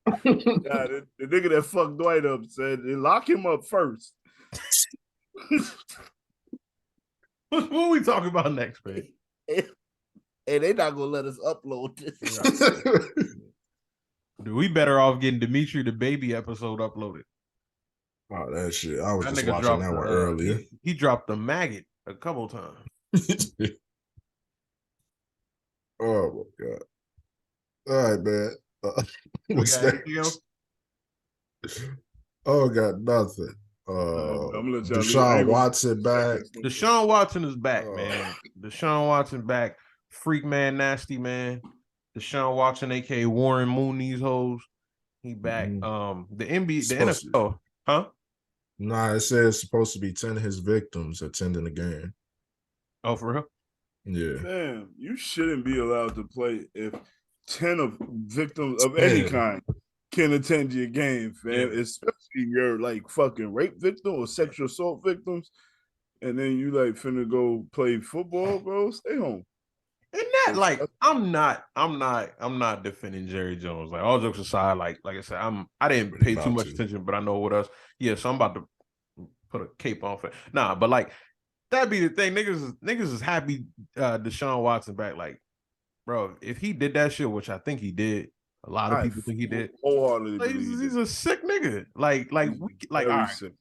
B: Nah, the nigga that fucked Dwight up said, lock him up first.
A: What are we talking about next, man?
B: And they not gonna let us upload this.
A: Dude, we better off getting Dimitri the Baby episode uploaded.
C: Oh, that shit. I was just watching that one earlier.
A: He dropped the maggot a couple times.
C: Oh my God. All right, man. What's that? Oh, got nothing.
B: I'm gonna let
C: Deshaun Watson back.
A: Deshaun Watson is back, man. Deshaun Watson back. Freakman, nasty man. Deshaun Watson, aka Warren Moon, these hoes. He back. The NBA, the NFL, huh?
C: Nah, it says it's supposed to be 10 of his victims attending the game.
A: Oh, for real?
C: Yeah.
B: Damn, you shouldn't be allowed to play if 10 of victims of any kind can attend your game, fam. Yeah. Especially your like fucking rape victim or sexual assault victims, and then you like finna go play football, bro. Stay home.
A: And that, like, I'm not defending Jerruh Jones. Like, all jokes aside, like I said, I didn't pay too much attention, but I know what else. Yeah, so I'm about to put a cape on for nah, but like that'd be the thing. Niggas is happy Deshaun Watson back. Like, bro, if he did that shit, which I think he did, a lot of people think he did. Like, he's a sick nigga. Like all right. Sick.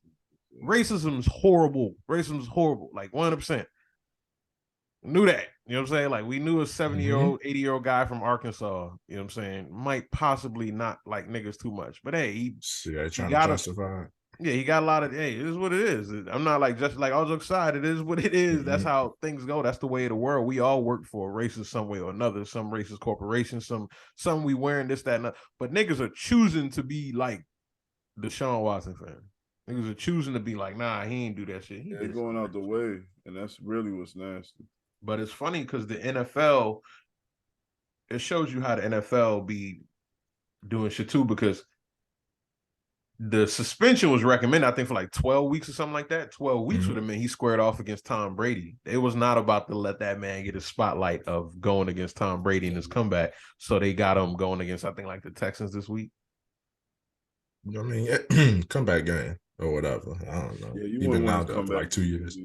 A: Racism is horrible. Racism is horrible. Like 100%. Knew that. You know what I'm saying? Like, we knew a 70-year-old, 80-year-old guy from Arkansas, you know what I'm saying, might possibly not like niggas too much. But hey, he
C: trying to justify.
A: Yeah, he got a lot of, hey, it is what it is. I'm not like, just like all jokes aside, it is what it is. That's how things go. That's the way of the world. We all work for a racist some way or another, some racist corporation, some we wearing this, that, and that. But niggas are choosing to be like Deshaun Watson fan. Niggas are choosing to be like, nah, he ain't do that shit.
B: They're going out the way, and that's really what's nasty.
A: But it's funny because the NFL, it shows you how the NFL be doing shit too, because the suspension was recommended, I think, for like 12 weeks or something like that. 12 weeks would have meant he squared off against Tom Brady. It was not about to let that man get a spotlight of going against Tom Brady in his comeback. So they got him going against, I think, like the Texans this week.
C: I mean, comeback game or whatever. I don't know.
B: Yeah, you
C: He
B: wouldn't
C: been
B: want
C: out
B: to
C: there
B: come
C: for
B: back
C: like 2 years.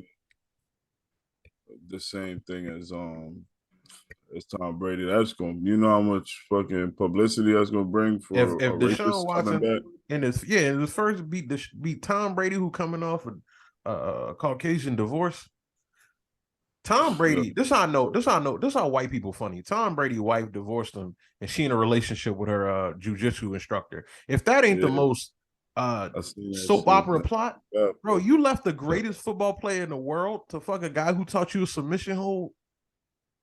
B: the same thing as Tom Brady. That's going to, you know how much fucking publicity that's going to bring
A: If
B: for a
A: Deshaun
B: rapist coming
A: Watson
B: back.
A: in his first beat Tom Brady, who coming off a Caucasian divorce. Tom
B: Yeah,
A: Brady, this how I know, this how white people funny. Tom Brady's wife divorced him, and she in a relationship with her jujitsu instructor. If that ain't the
B: yeah,
A: most
B: I seen that
A: soap
B: shit.
A: opera plot,
B: Yeah,
A: bro, you left the greatest football player in the world to fuck a guy who taught you a submission hold.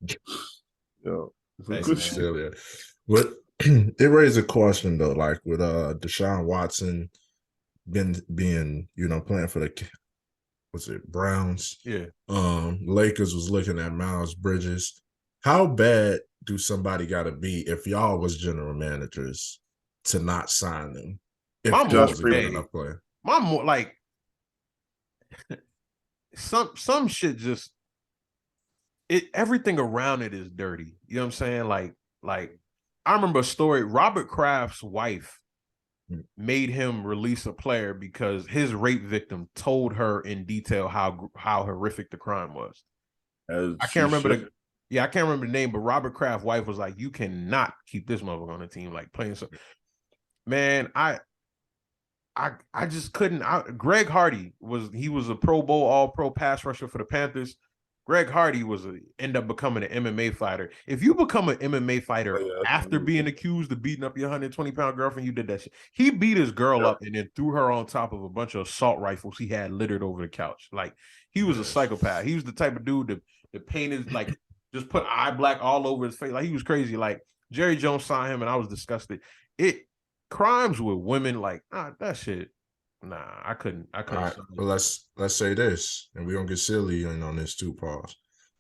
B: yeah.
A: Hey
C: That's
A: man,
C: silly. But it raised a question though, like with Deshaun Watson being playing for the Browns.
A: yeah.
C: Lakers was looking at Miles Bridges. How bad do somebody got to be if y'all was general managers to not sign them if
A: My
C: he
B: Josh
A: more,
C: was a good
B: Freeman.
A: hey,
C: enough player?
A: my more like some shit just everything around it is dirty. You know what I'm saying? Like I remember a story. Robert Kraft's wife made him release a player because his rape victim told her in detail how horrific the crime was.
B: As
A: I
B: she
A: can't remember
B: should.
A: I can't remember the name, but Robert Kraft's wife was like, "You cannot keep this motherfucker on the team, like playing so." Man, I just couldn't. Greg Hardy was a Pro Bowl All Pro pass rusher for the Panthers. Greg Hardy end up becoming an MMA fighter. If you become an MMA fighter
B: Oh, yeah,
A: after being accused of beating up your 120-pound girlfriend, you did that shit. He beat his girl up and then threw her on top of a bunch of assault rifles he had littered over the couch. Like he was a psychopath. He was the type of dude that painted like just put eye black all over his face. Like he was crazy. Like Jerry Jones saw him and I was disgusted. Crimes with women, like that shit. Nah, I couldn't.
C: All right, but let's say this, and we don't get silly on this too, pause.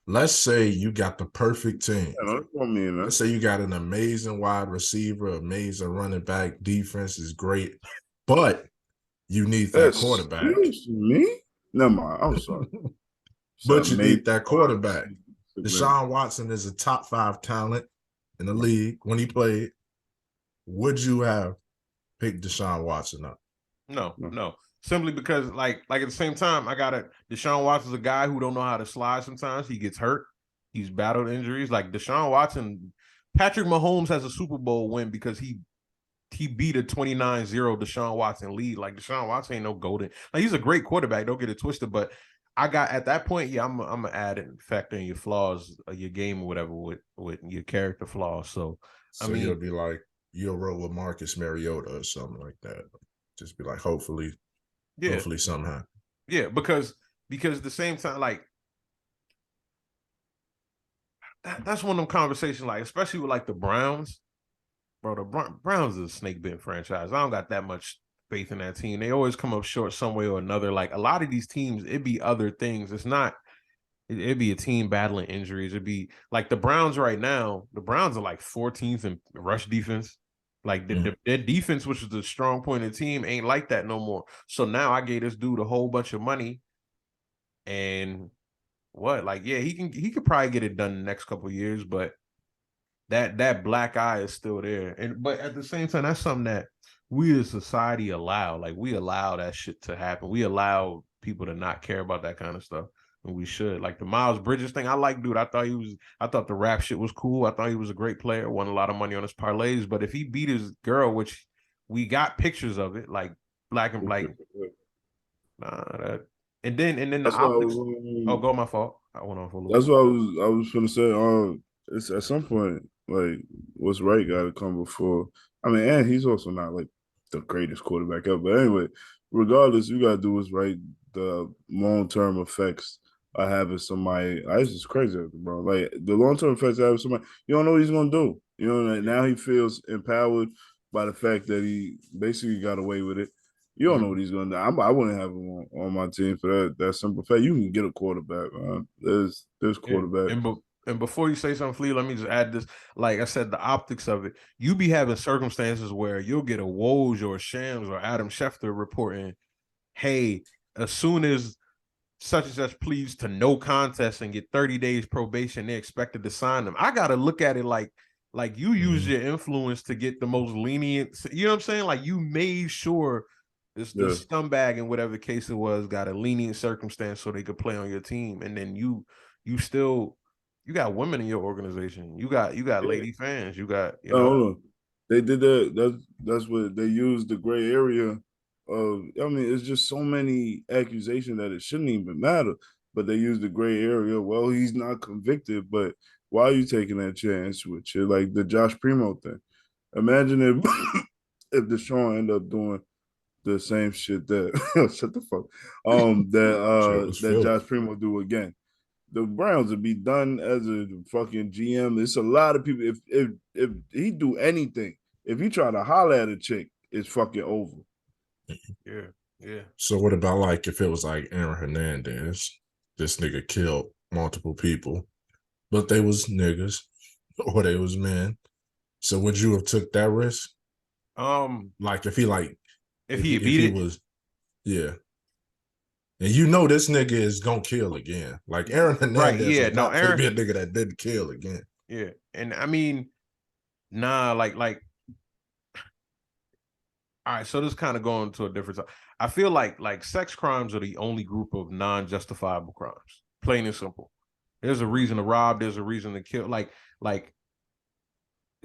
C: Let's say you got the perfect team. Let's say you got an amazing wide receiver, amazing running back, defense is great, but you need that quarterback.
B: Me? Never mind. I'm sorry.
C: But you need that quarterback. Deshaun Watson is a top 5 talent in the league when he played. Would you have picked Deshaun Watson up?
A: No. Simply because, like at the same time, Deshaun Watson's a guy who don't know how to slide sometimes. He gets hurt. He's battled injuries. Like Deshaun Watson, Patrick Mahomes has a Super Bowl win because he beat a 29-0 Deshaun Watson lead. Like Deshaun Watson ain't no golden. Like he's a great quarterback. Don't get it twisted. But I got at that point, yeah, I'm gonna add and factor in your flaws, your game or whatever with your character flaws. So I mean,
C: you'll be like you'll roll with Marcus Mariota or something like that. Just be like, hopefully something happens.
A: Yeah, because at the same time, like that's one of them conversations, like especially with like the Browns. Bro, the Browns is a snake bit franchise. I don't got that much faith in that team. They always come up short some way or another. Like a lot of these teams, it'd be other things. It's not. It'd be a team battling injuries. It'd be like the Browns right now. The Browns are like 14th in rush defense. Like their defense, which is the strong point of the team, ain't like that no more. So now I gave this dude a whole bunch of money, and what? Like, yeah, he could probably get it done in the next couple of years, but that black eye is still there. And but at the same time, that's something that we as society allow. Like we allow that shit to happen. We allow people to not care about that kind of stuff. And we should. Like the Miles Bridges thing, I like, dude. I thought the rap shit was cool. I thought he was a great player, won a lot of money on his parlays. But if he beat his girl, which we got pictures of it, like black and like, nah, and then the optics. Go my fault. I went off a little.
B: That's what I was gonna say. It's at some point like what's right got to come before. I mean, and he's also not like the greatest quarterback ever. But anyway, regardless, you gotta do what's right. The long-term effects of having somebody, it's just crazy, bro. Like the long-term effects of having somebody, you don't know what he's gonna do. You know, like, now he feels empowered by the fact that he basically got away with it. You don't know what he's gonna do. I wouldn't have him on my team for that simple fact. You can get a quarterback, man. There's quarterback.
A: And before you say something, Flea, let me just add this. Like I said, the optics of it. You be having circumstances where you'll get a Woj or a Shams or Adam Schefter reporting, hey, as soon as such and such pleads to no contest and get 30 days probation, they're expected to sign them. I gotta look at it like Like you use your influence to get the most lenient. You know what I'm saying? Like you made sure this the scumbag and whatever the case it was got a lenient circumstance so they could play on your team, and then you still you got women in your organization. You got lady fans. You got
B: Hold on. They did that. That's what they used the gray area of. I mean, it's just so many accusations that it shouldn't even matter. But they used the gray area. Well, he's not convicted, but why are you taking that chance with you? Like the Josh Primo thing. Imagine if if Deshaun ended up doing the same shit that shut the fuck that Josh Primo do again. The Browns would be done as a fucking GM. It's a lot of people. If he do anything, if he try to holler at a chick, it's fucking over.
A: Yeah.
C: So what about like if it was like Aaron Hernandez? This nigga killed multiple people, but they was niggas or they was men. So would you have took that risk? Like if he was, yeah. And you know this nigga is gonna kill again. Like Aaron Hernandez,
A: right? Yeah, no, Aaron
C: be a nigga that didn't kill again.
A: Yeah, and I mean, nah, like, all right. So this kind of going to a different side. I feel like sex crimes are the only group of non-justifiable crimes. Plain and simple. There's a reason to rob. There's a reason to kill. Like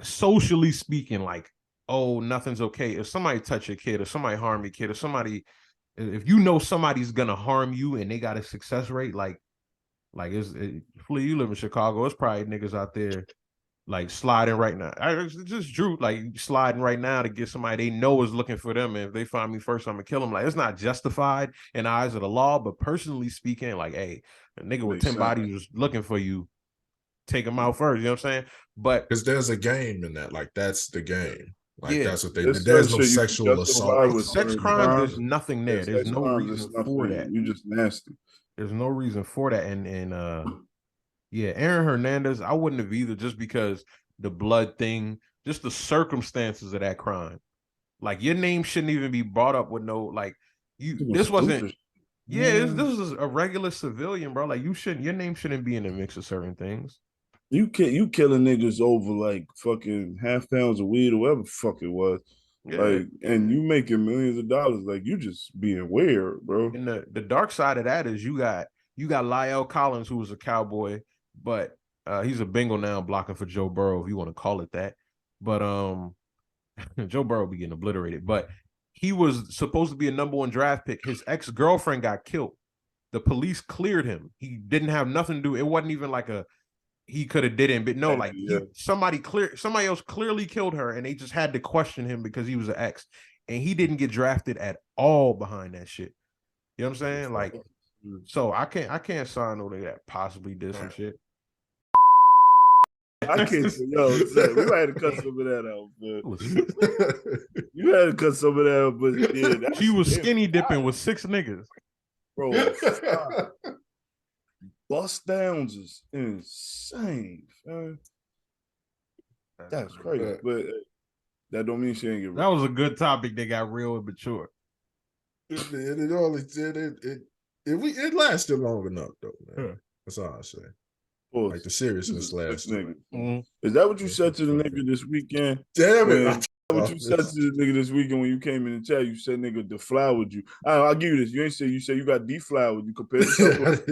A: socially speaking, like, oh, nothing's okay if somebody touch your kid, or somebody harm your kid, or somebody. If you know somebody's gonna harm you and they got a success rate, Flea, you live in Chicago, it's probably niggas out there like sliding right now. It's just Drew, like sliding right now to get somebody they know is looking for them. And if they find me first, I'm gonna kill them. Like it's not justified in the eyes of the law, but personally speaking, like, hey, a nigga with 10 bodies was looking for you, take him out first. You know what I'm saying? But
C: because there's a game in that, like that's the game. Like that's what they
B: did.
C: There's no sexual assault.
A: With sex crimes, there's nothing there. There's no reason for that.
B: You just nasty.
A: There's no reason for that. And yeah, Aaron Hernandez, I wouldn't have either, just because the blood thing, just the circumstances of that crime. Like your name shouldn't even be brought up with no like you. This wasn't. Yeah, this is a regular civilian, bro. Like your name shouldn't be in the mix of certain things.
B: You killing niggas over like fucking half pounds of weed or whatever the fuck it was. Yeah. Like, and you making millions of dollars. Like, you just being weird, bro.
A: And the dark side of that is you got Lyle Collins, who was a Cowboy, but he's a Bengal now, blocking for Joe Burrow, if you want to call it that. But Joe Burrow be getting obliterated. But he was supposed to be a #1 draft pick. His ex-girlfriend got killed. The police cleared him. He didn't have nothing to do. It wasn't even like he could have didn't, but no, like somebody else clearly killed her, and they just had to question him because he was an ex, and he didn't get drafted at all behind that shit. You know what I'm saying? Like, so I can't sign no nigga that possibly did some shit.
B: I can't say, yo, we might have to cut some of that out, but you had to cut some of that out, but yeah,
A: she was skinny dipping with 6 niggas.
B: Bro, bust downs is insane, man. That's crazy, but that don't mean she ain't get real.
A: That was a good topic. They got real and mature.
C: It only did it lasted long enough though, man. Yeah. That's all I say. Like the seriousness lasted.
B: Is that what you said to the nigga this weekend?
C: Damn it!
B: What you said to the nigga this weekend when you came in the chat? You said nigga deflowered you. I'll give you this. You ain't say, you said you got deflowered. You compared yourself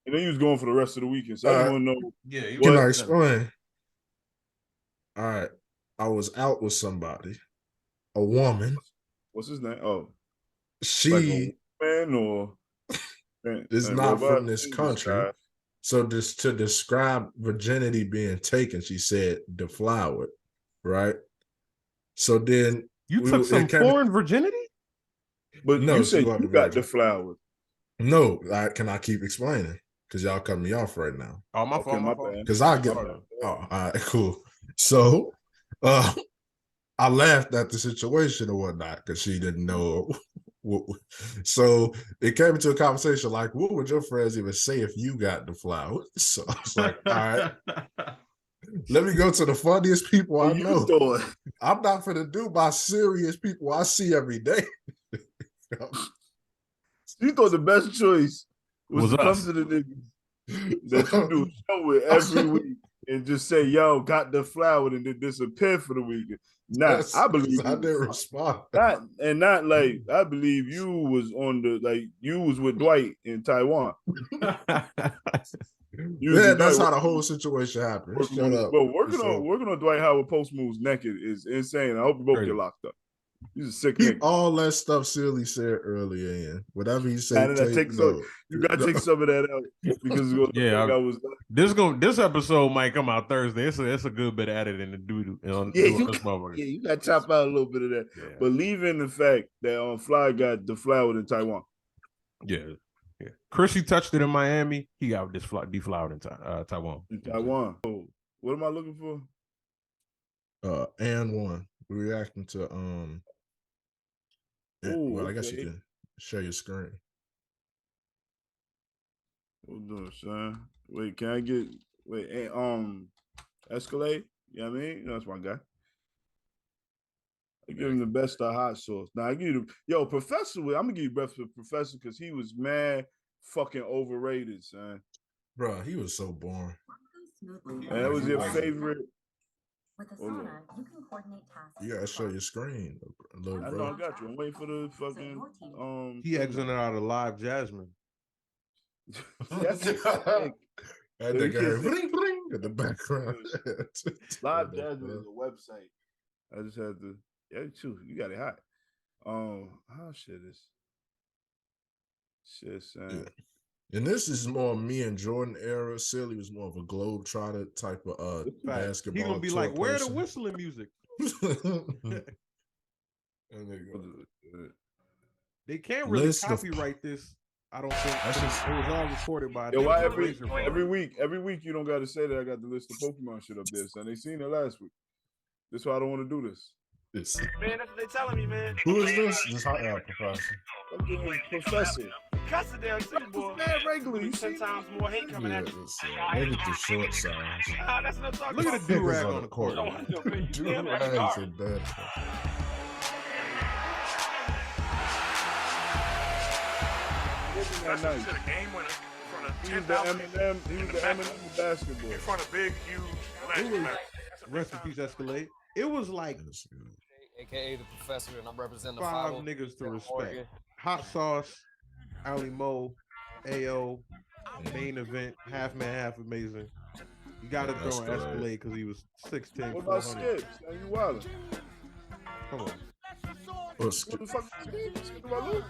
B: and then you was going for the rest of the weekend. So I just want to know.
C: Yeah, can I explain? All right. I was out with somebody, a woman.
B: What's his name? Oh.
C: She
B: like man or
C: is not from this country. So this to describe virginity being taken, she said deflowered, right? So then
A: you took some foreign virginity?
B: But no, you said you got deflowered.
C: No, can I keep explaining? Because y'all cut me off right now.
A: Oh, my fault.
C: Because I get all right, cool. So I laughed at the situation or whatnot because she didn't know. So it came into a conversation like, what would your friends even say if you got deflowered? So I was like, all right, let me go to the funniest people I know. I'm not going to do my serious people I see every day.
B: You thought the best choice was to come to the niggas that you do a show with every week and just say, "Yo, got the flower," and then disappear for the weekend. Nah, I believe
C: I didn't respond.
B: Not like I believe you was on the you was with Dwight in Taiwan.
C: That's how the whole situation happened. Shut up.
B: Well, working on Dwight Howard post moves naked is insane. I hope you both get locked up. He's a sick
C: Keep
B: nigga.
C: all that stuff Silly said earlier in. Whatever he said,
B: You gotta take some of that out because
A: this episode might come out Thursday. It's a good bit of editing to do.
B: You gotta chop out a little bit of that. Yeah. But leave in the fact that Fly got deflowered in Taiwan.
A: Yeah. Chrissy touched it in Miami. He got deflowered in Taiwan.
B: In Taiwan. Oh, what am I looking for?
C: And1. We're reacting to I guess you can share your screen.
B: Hold on, son. Wait, can I get Escalade? You know what I mean? That's my guy. I give him the best of hot sauce. Now I give you Professor. I'm gonna give you breath for Professor because he was mad fucking overrated, son.
C: Bro, he was so boring.
B: And that was your favorite.
D: With Asana, you can coordinate tasks.
C: You gotta show your screen, little bro.
B: I know I got you. I'm waiting for the fucking
A: He exited out of Live Jasmine.
B: That's
C: that nigga heard bling bling in the background.
B: Live Jasmine is a website. I just had to. Yeah, too. You got it hot. How shit is? Shit, son.
C: Yeah. And this is more me and Jordan era. Silly was more of a globetrotter type of basketball.
A: He gonna be like, "Where the whistling music?" They can't really copyright this. I don't think it was all recorded by.
B: Every week you don't got to say that I got the list of Pokemon shit up there, son. They seen it last week. That's why I don't want to do this.
E: Man, that's what they telling me, man.
C: Who is this? This hot professor.
B: Professor.
E: Cuss it down too, boy.
B: Man, regularly.
E: 10 times more hate coming at you.
C: Look at the short size.
E: That's what I'm talking
A: Look
E: about.
A: at the do-rag on the court.
C: Do-rags are dead.
B: He was the Eminem of basketball.
E: In front of big, huge.
A: Rest in peace, Escalade. It was like
F: AKA the Professor, and I'm representing the
A: 5 niggas to respect. Hot Sauce, Ali Mo, AO, main event, half man, half amazing. You got to throw an Escalade because he was 6'10".
B: What about Skips? Are you wildin'?
A: Come on.
B: What the fuck is Skip about Luke?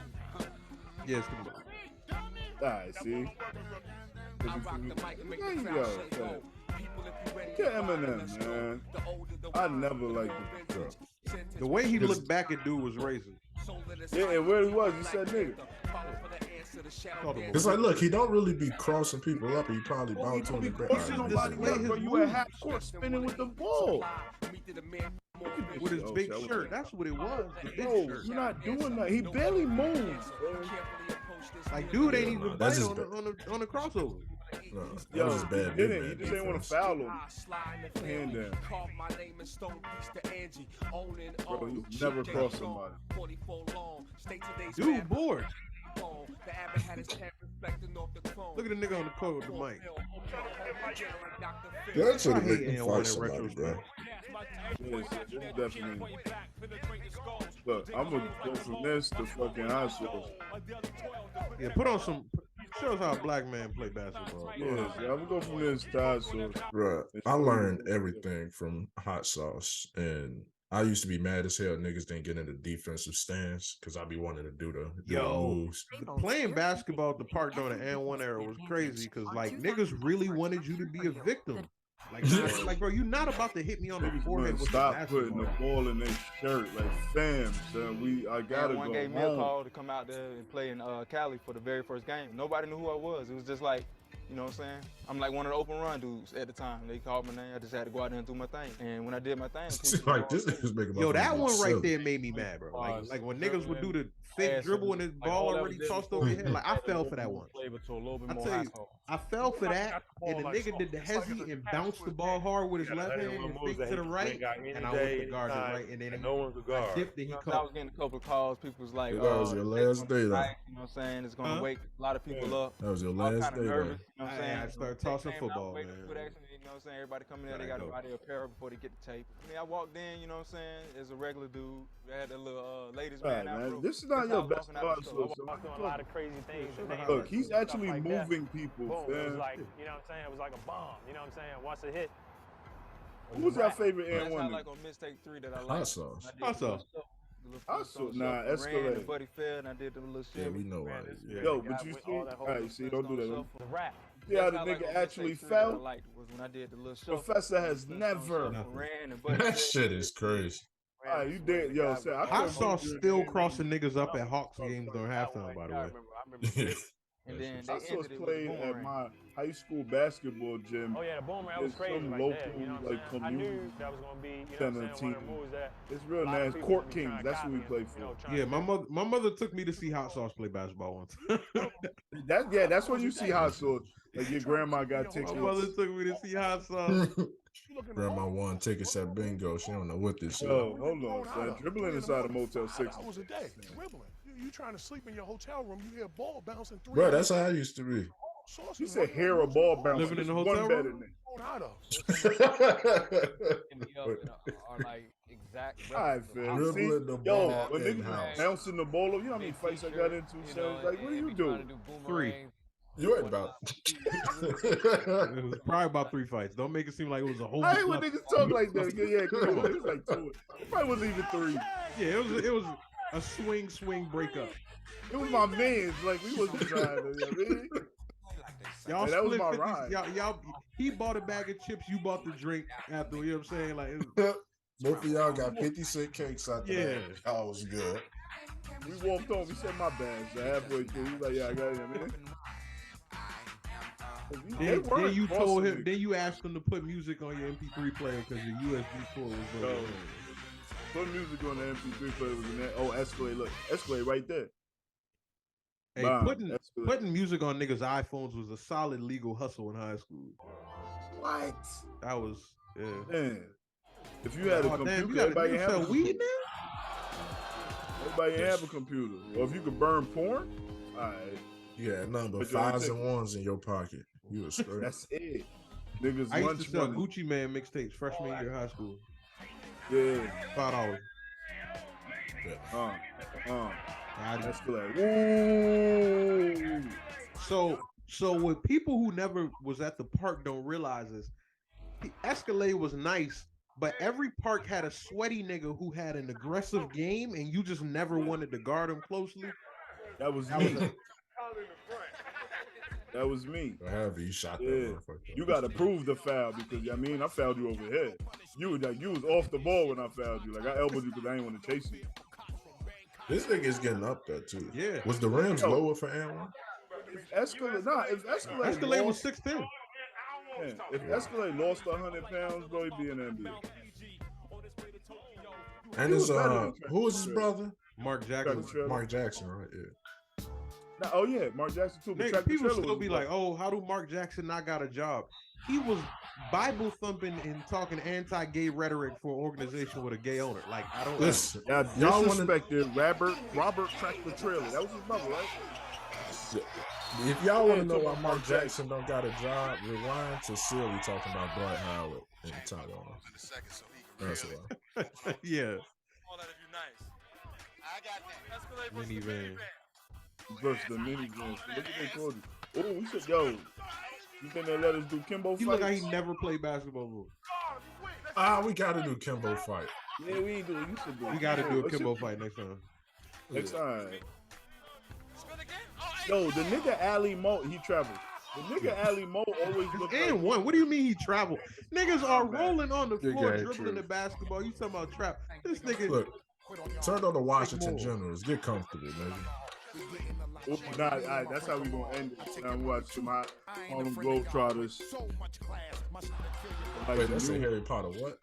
A: Yeah, it's good.
B: Alright, see? There you go. Get Eminem, man. I never liked him.
A: The way he looked back at dude was racist.
B: Yeah, and where he was, he said nigga.
C: It's like, look, he don't really be crossing people up. He probably bounced on the ground.
B: You at half court spinning with the ball.
A: With his big shirt. That's what it was. The big shirt.
B: You're not doing that. He barely moves.
A: Like, dude ain't even bite on the crossover.
C: That was bad.
B: He just ain't want to foul him. Hand down. Bro, you never cross somebody.
A: Dude, bored. Look at the nigga on the court with the mic.
C: That should have made him fight somebody, bro.
B: Yes, definitely. Look, I'm gonna go from this to fucking high school.
A: Yeah, put on some. Shows how a black man play basketball.
B: Yeah, I'm gonna go from this to hot sauce.
C: Right. I learned everything from hot sauce, and I used to be mad as hell niggas didn't get in the defensive stance because I be wanting to do the moves.
A: Playing basketball at the park during the And1 era was crazy because like niggas really wanted you to be a victim. Like, bro, you're not about to hit me on the forehead with
B: stop putting the ball in their shirt. Like, fam, son, I gotta go
G: gave me a call to come out there and play in Cali for the very first game. Nobody knew who I was. It was just like, you know what I'm saying? I'm like one of the open run dudes at the time. They called my name. I just had to go out there and do my thing. And when I did my thing,
C: like this nigga's making
A: yo, that one right there made me mad, bro. Like when niggas would do the fake dribble and his ball already tossed over your head. Like I fell for that one. I tell you, I fell for that, and the nigga did the hezzy and bounced the ball hard with his left hand and fake to the right, and I went to guard the right, and then I dipped and he caught.
G: I was getting a couple of calls. People was like,
C: that was your last day, though.
G: You know what I'm saying? It's gonna wake a lot of people up.
C: That was your last day,
G: nervous. You know what I'm saying?
H: I started tossing
G: Came out,
H: football,
G: waiting
H: man.
G: for foot action, you know what I'm saying? Everybody coming in, they got to
H: Gotta go.
G: buy their apparel before they get the tape. I mean, I walked in, you know what I'm saying, as a regular dude. I had that little ladies
B: Right,
G: man
B: man.
G: afro.
B: This is not
G: That's
B: your
G: how I was
B: best
G: walking out the store.
B: hustle.
I: I was doing a lot of crazy things. And then,
B: Look, he's
I: stuff
B: actually
I: like that.
B: moving people,
I: Boom, it was
B: fam.
I: like, you know what I'm saying? It was like a bomb, you know what I'm saying? Once it hit.
B: Who was your favorite
G: That's
B: And1?
G: how, like on mistake 3 that I
C: Hot
G: like.
C: sauce.
H: Hot sauce.
B: Nah,
G: ran, the
B: Escalade.
G: buddy fell, and I did the little shit.
C: Yeah, we know why.
I: Yeah.
B: Yo,
I: the
B: but
I: guy
B: you
I: with
B: see,
I: all that whole
B: all right, see, don't do that.
I: The rap.
B: See how the
G: That's how, like,
B: nigga
G: on
B: actually
G: mistake 3 that I
B: fell?
G: liked was when I did the little shuffle.
B: Professor has
G: Flintstone
B: never.
G: shuffle, ran, and buddy
C: That
G: fell.
C: shit is crazy.
B: All right, you did, yo. Say, I
H: Hot
B: couldn't
H: sauce
B: believe
H: still
B: you.
H: crossing niggas up at Hawks games during halftime, by the way.
I: I remember.
G: And then
B: I
G: they
B: saw
G: ended it with a
B: played at
G: boomerang.
B: my high school basketball gym.
I: Oh yeah, the boomerang was
B: There's
I: crazy
B: some
I: right
B: local,
I: there. You know what I'm
B: like,
I: saying? I knew
B: community
I: that was gonna be, you know what
B: center
I: I'm saying, one of the
B: team.
I: moves that
B: It's
I: a
B: real
I: lot of
B: nice.
I: people
B: Court
I: gonna be
B: Kings.
I: trying to
B: That's what we
I: copy
B: play
I: and,
B: for.
I: you know, trying
H: Yeah,
I: to
H: my mother took me to see Hot Sauce play basketball once.
B: That's when you see hot sauce. Like your grandma got tickets.
H: My mother took me to see Hot Sauce.
C: Grandma won tickets at bingo. She don't know what this shit.
B: Yo, hold on, son. Dribbling inside a Motel 6.
E: Hours a day, dribbling. You trying to sleep in your hotel room, you hear a ball bouncing 3
C: Bro, that's how I used to be.
B: He said hear a ball bounce.
H: Living in the
B: One
H: hotel
B: better
H: room?
B: than
F: Are like exact.
B: All right, Phil.
C: Dribbling
B: See,
C: the
B: yo,
C: ball
B: when
C: in
B: niggas
C: house.
B: bouncing the ball, you know how many fights I got into? So, like, what are you doing?
H: 3.
C: You ain't about.
H: It was probably about 3 fights. Don't make it seem like it was a whole.
B: I hate when niggas talk like that. Yeah, come on. It was like 2. It probably wasn't even 3.
H: Yeah, it was a swing breakup.
B: It was my man's. Like, we wasn't trying to, you know what I mean?
H: Y'all
B: Man, that was
H: split
B: my
H: 50,
B: ride.
H: y'all he bought a bag of chips, you bought the drink after, you know what I'm saying? Like, it was,
C: Both of y'all got 50-cent cakes out there.
H: Yeah.
C: Y'all was good.
B: We walked home. We said my bad. So halfway through, he was like, yeah, I got it, man.
H: then you told him, then you asked him to put music on your MP3 player because your USB port was
B: Yo, put music on the MP3 player was in that. Oh, Escalade, look. Escalade right there.
H: Hey,
B: Bomb.
H: putting music on niggas' iPhones was a solid legal hustle in high school.
B: What?
H: That was, yeah.
B: Man, if you had a computer, everybody have a
H: weed now?
B: Everybody have a computer. Or if you could burn porn, all right.
C: You had nothing but
B: But you ain't
C: 5s and 1s in your pocket. You was straight.
B: That's it. Niggas
H: I used
B: lunch
H: to sell
B: money.
H: Gucci Man mixtapes freshman year of high school.
B: Yeah.
H: $5.
B: Escalade. Woo!
H: So what people who never was at the park don't realize is Escalade was nice, but every park had a sweaty nigga who had an aggressive game and you just never wanted to guard him closely.
B: That was me. That was me.
C: However, you shot that
B: Yeah.
C: motherfucker.
B: You gotta prove the foul because I mean I fouled you over here. You was off the ball when I fouled you. Like I elbowed you because I didn't want to chase you.
C: This nigga is getting up there too.
H: Yeah.
C: Was the rims lower for And1?
B: If
H: Escalade was 6'10".
B: Yeah, if Escalade lost 100 pounds, bro, he'd be in the NBA.
C: And
B: He
C: his
B: was better than
C: who is his
B: Travis
C: brother?
H: Mark Jackson.
C: Mark Jackson, right? Yeah.
B: Oh yeah, Mark Jackson too. But
H: Nigga, people
B: Trella
H: still
B: was
H: be like, "Oh, how do Mark Jackson not got a job?" He was Bible thumping and talking anti-gay rhetoric for an organization with a gay owner. Like, I don't
C: Listen,
B: y'all
C: wanna-
B: disrespected Robert Tractor Trailer. That was his brother, right?
C: If y'all want to know why Mark Jackson don't got a job, rewind to Silly talking about Dwight Howard in Taiwan. That's why.
H: Yeah.
E: Minivan.
B: Versus the minivan. Look at they called it. Oh, we said, yo, you think they let us do Kimbo
H: He
B: fights?
H: look like he never played basketball before.
C: We got to do Kimbo fight.
B: Yeah, we ain't doing. You should do.
H: We got to do a
B: Let's
H: Kimbo
B: just-
H: fight next time.
B: Next time. Yo, the nigga Ali Mo, he traveled. The nigga Ali Mo always look
H: And
B: like
H: one. What do you mean he traveled? Niggas are rolling on the
C: Good
H: floor,
C: game,
H: dribbling
C: true.
H: the basketball. You talking about trap? This nigga.
C: Look, turn on the Washington
H: more.
C: Generals. Get comfortable, nigga.
B: Oh, nah, all right, that's how we gonna end it. Now I'm watching some Harlem Globetrotters. Like
C: Wait,
B: the
C: that's a
B: new-
C: Harry Potter. What?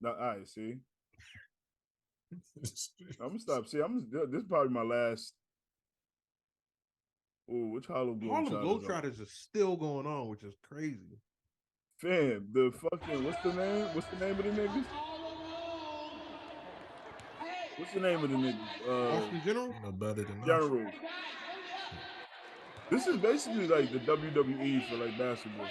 B: Nah, all right, see. I'm gonna stop. See, this is probably my last. Oh, which Harlem
H: Harlem
B: Globetrotters?
H: Globetrotters is still going on, which is crazy.
B: Fam, the fucking what's the name? What's the name of the niggas? What's the name of the niggas?
H: Austin General?
C: No better than us.
B: Jerruh. This is basically like the WWE for like basketball.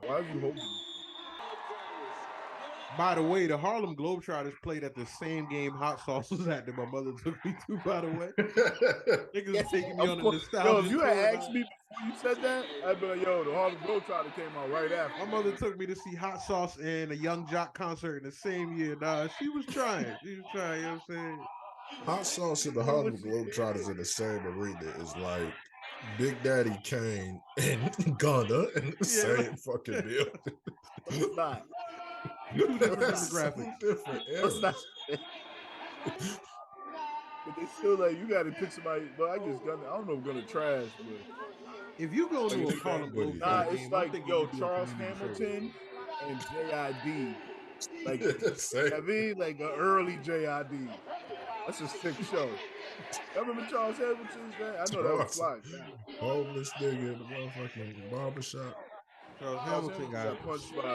B: Why are you holding?
H: By the way, the Harlem Globetrotters played at the same game Hot Sauce was at that my mother took me to, by the way. Niggas taking me on a nostalgia.
B: Yo, if you had
H: tour,
B: asked me before you said that, I'd be like, yo, the Harlem Globetrotters came out right after.
H: My mother took me to see Hot Sauce and a Young Jock concert in the same year. Nah, she was trying. You know what I'm saying?
C: Hot Sauce and the Harlem Globetrotters in the same arena is like Big Daddy Kane and Gunna in the same fucking building.
B: It's not.
H: Two different
C: That's so
H: demographics.
C: different.
B: It's not. But they still like, you got to pick somebody. But I guess Gunna, I don't know if Gunna trash, but
H: If you go to
B: like,
H: a Harlem
C: nah,
H: Globetrotter
B: it's
H: game,
B: like,
H: I'm thinking
B: yo,
H: you do a
B: Charles
H: community
B: Hamilton and JID. Like,
C: Same.
B: I mean, like an early JID. That's a sick show. I remember Charles Hamilton's man. I know that was fly.
C: Homeless nigga in the motherfucking barbershop.
H: Charles
B: Charles
H: Hamilton
B: Hamilton
H: got
B: got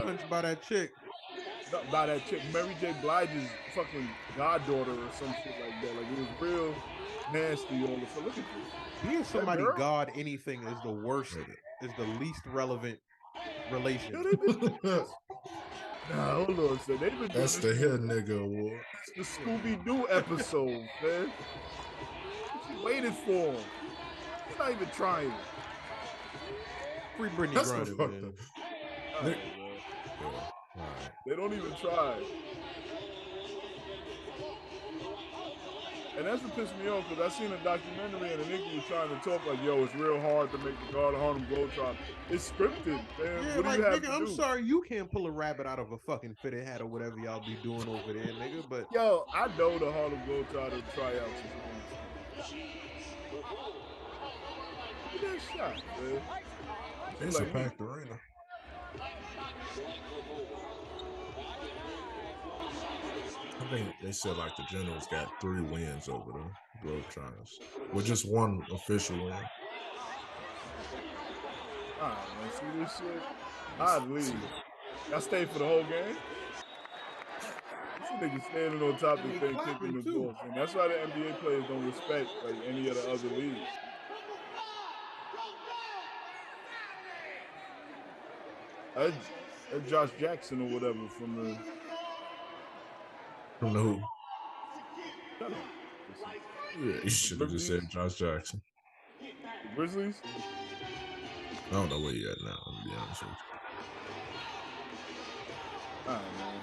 H: punched by that chick.
B: by that chick, Mary J. Blige's fucking goddaughter or some shit like that. Like, it was real nasty. All the look at this.
H: Being somebody
B: girl?
H: God anything is the worst, is the least relevant relation.
B: Yo, they been nah, hold on, so they've been
C: That's the
B: doing
C: Hit Nigga Award.
B: this the Scooby-Doo episode, man. What you waited for him? He's not even trying.
H: Free Britney
C: That's
H: Griner,
C: fucked
H: man.
C: up.
B: All right, man. They don't even try. And that's what pissed me off, because I seen a documentary and a nigga was trying to talk like, yo, it's real hard to make the Harlem Globetrotters. It's scripted, man.
H: Yeah,
B: What do
H: like,
B: you have
H: nigga,
B: to
H: I'm
B: do?
H: sorry, you can't pull a rabbit out of a fucking fitted hat or whatever y'all be doing over there, nigga, but...
B: Yo, I know the Harlem Globetrotters tryouts is Look at that shot, man.
C: It's a packed arena. I think they said like the Generals got 3 wins over the Globetrotters, with just one official win.
B: All right, man. See this shit? I'd leave. I stayed for the whole game. This nigga standing on top of the thing, kicking the ball. And that's why the NBA players don't respect like any of the other leagues. That's Josh Jackson or whatever from the.
C: From the who?
B: Shut up.
C: Yeah, you should have just said Josh Jackson.
B: The Grizzlies?
C: I don't know where you at now, I'm gonna be honest with you.
B: All right, man.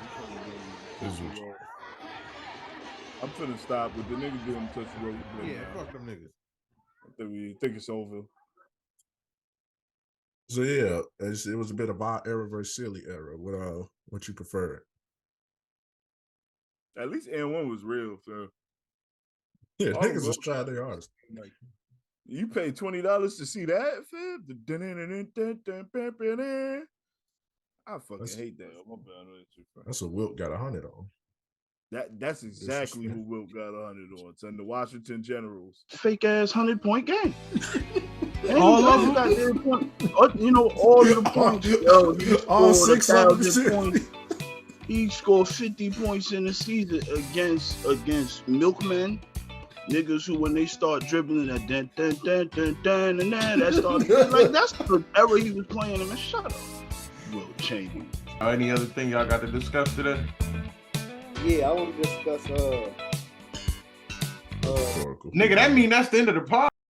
B: I'm finna stop, but the nigga doing touch the road.
H: Yeah, fuck them niggas.
B: I think it's over.
C: So yeah, it was a bit of our era versus silly era. What you prefer?
B: At least And1 was real, so.
C: Yeah, niggas was trying their hardest.
B: Like, you paid $20 to see that, fam? I fucking hate that.
C: That's what Wilt got 100 on.
B: That's exactly who Wilt got 100 on. It's in the Washington Generals.
J: Fake ass 100-point game. All of them got their point. You know, all of the points. Yo,
C: all 600
J: points. He scored 50 points in the season against milkmen, niggas who when they start dribbling that that started like that's the era he was playing him. And shut up, Will Cheney.
A: Any other thing y'all got to discuss today?
K: Yeah, I want to discuss
A: nigga, that mean that's the end of the pod.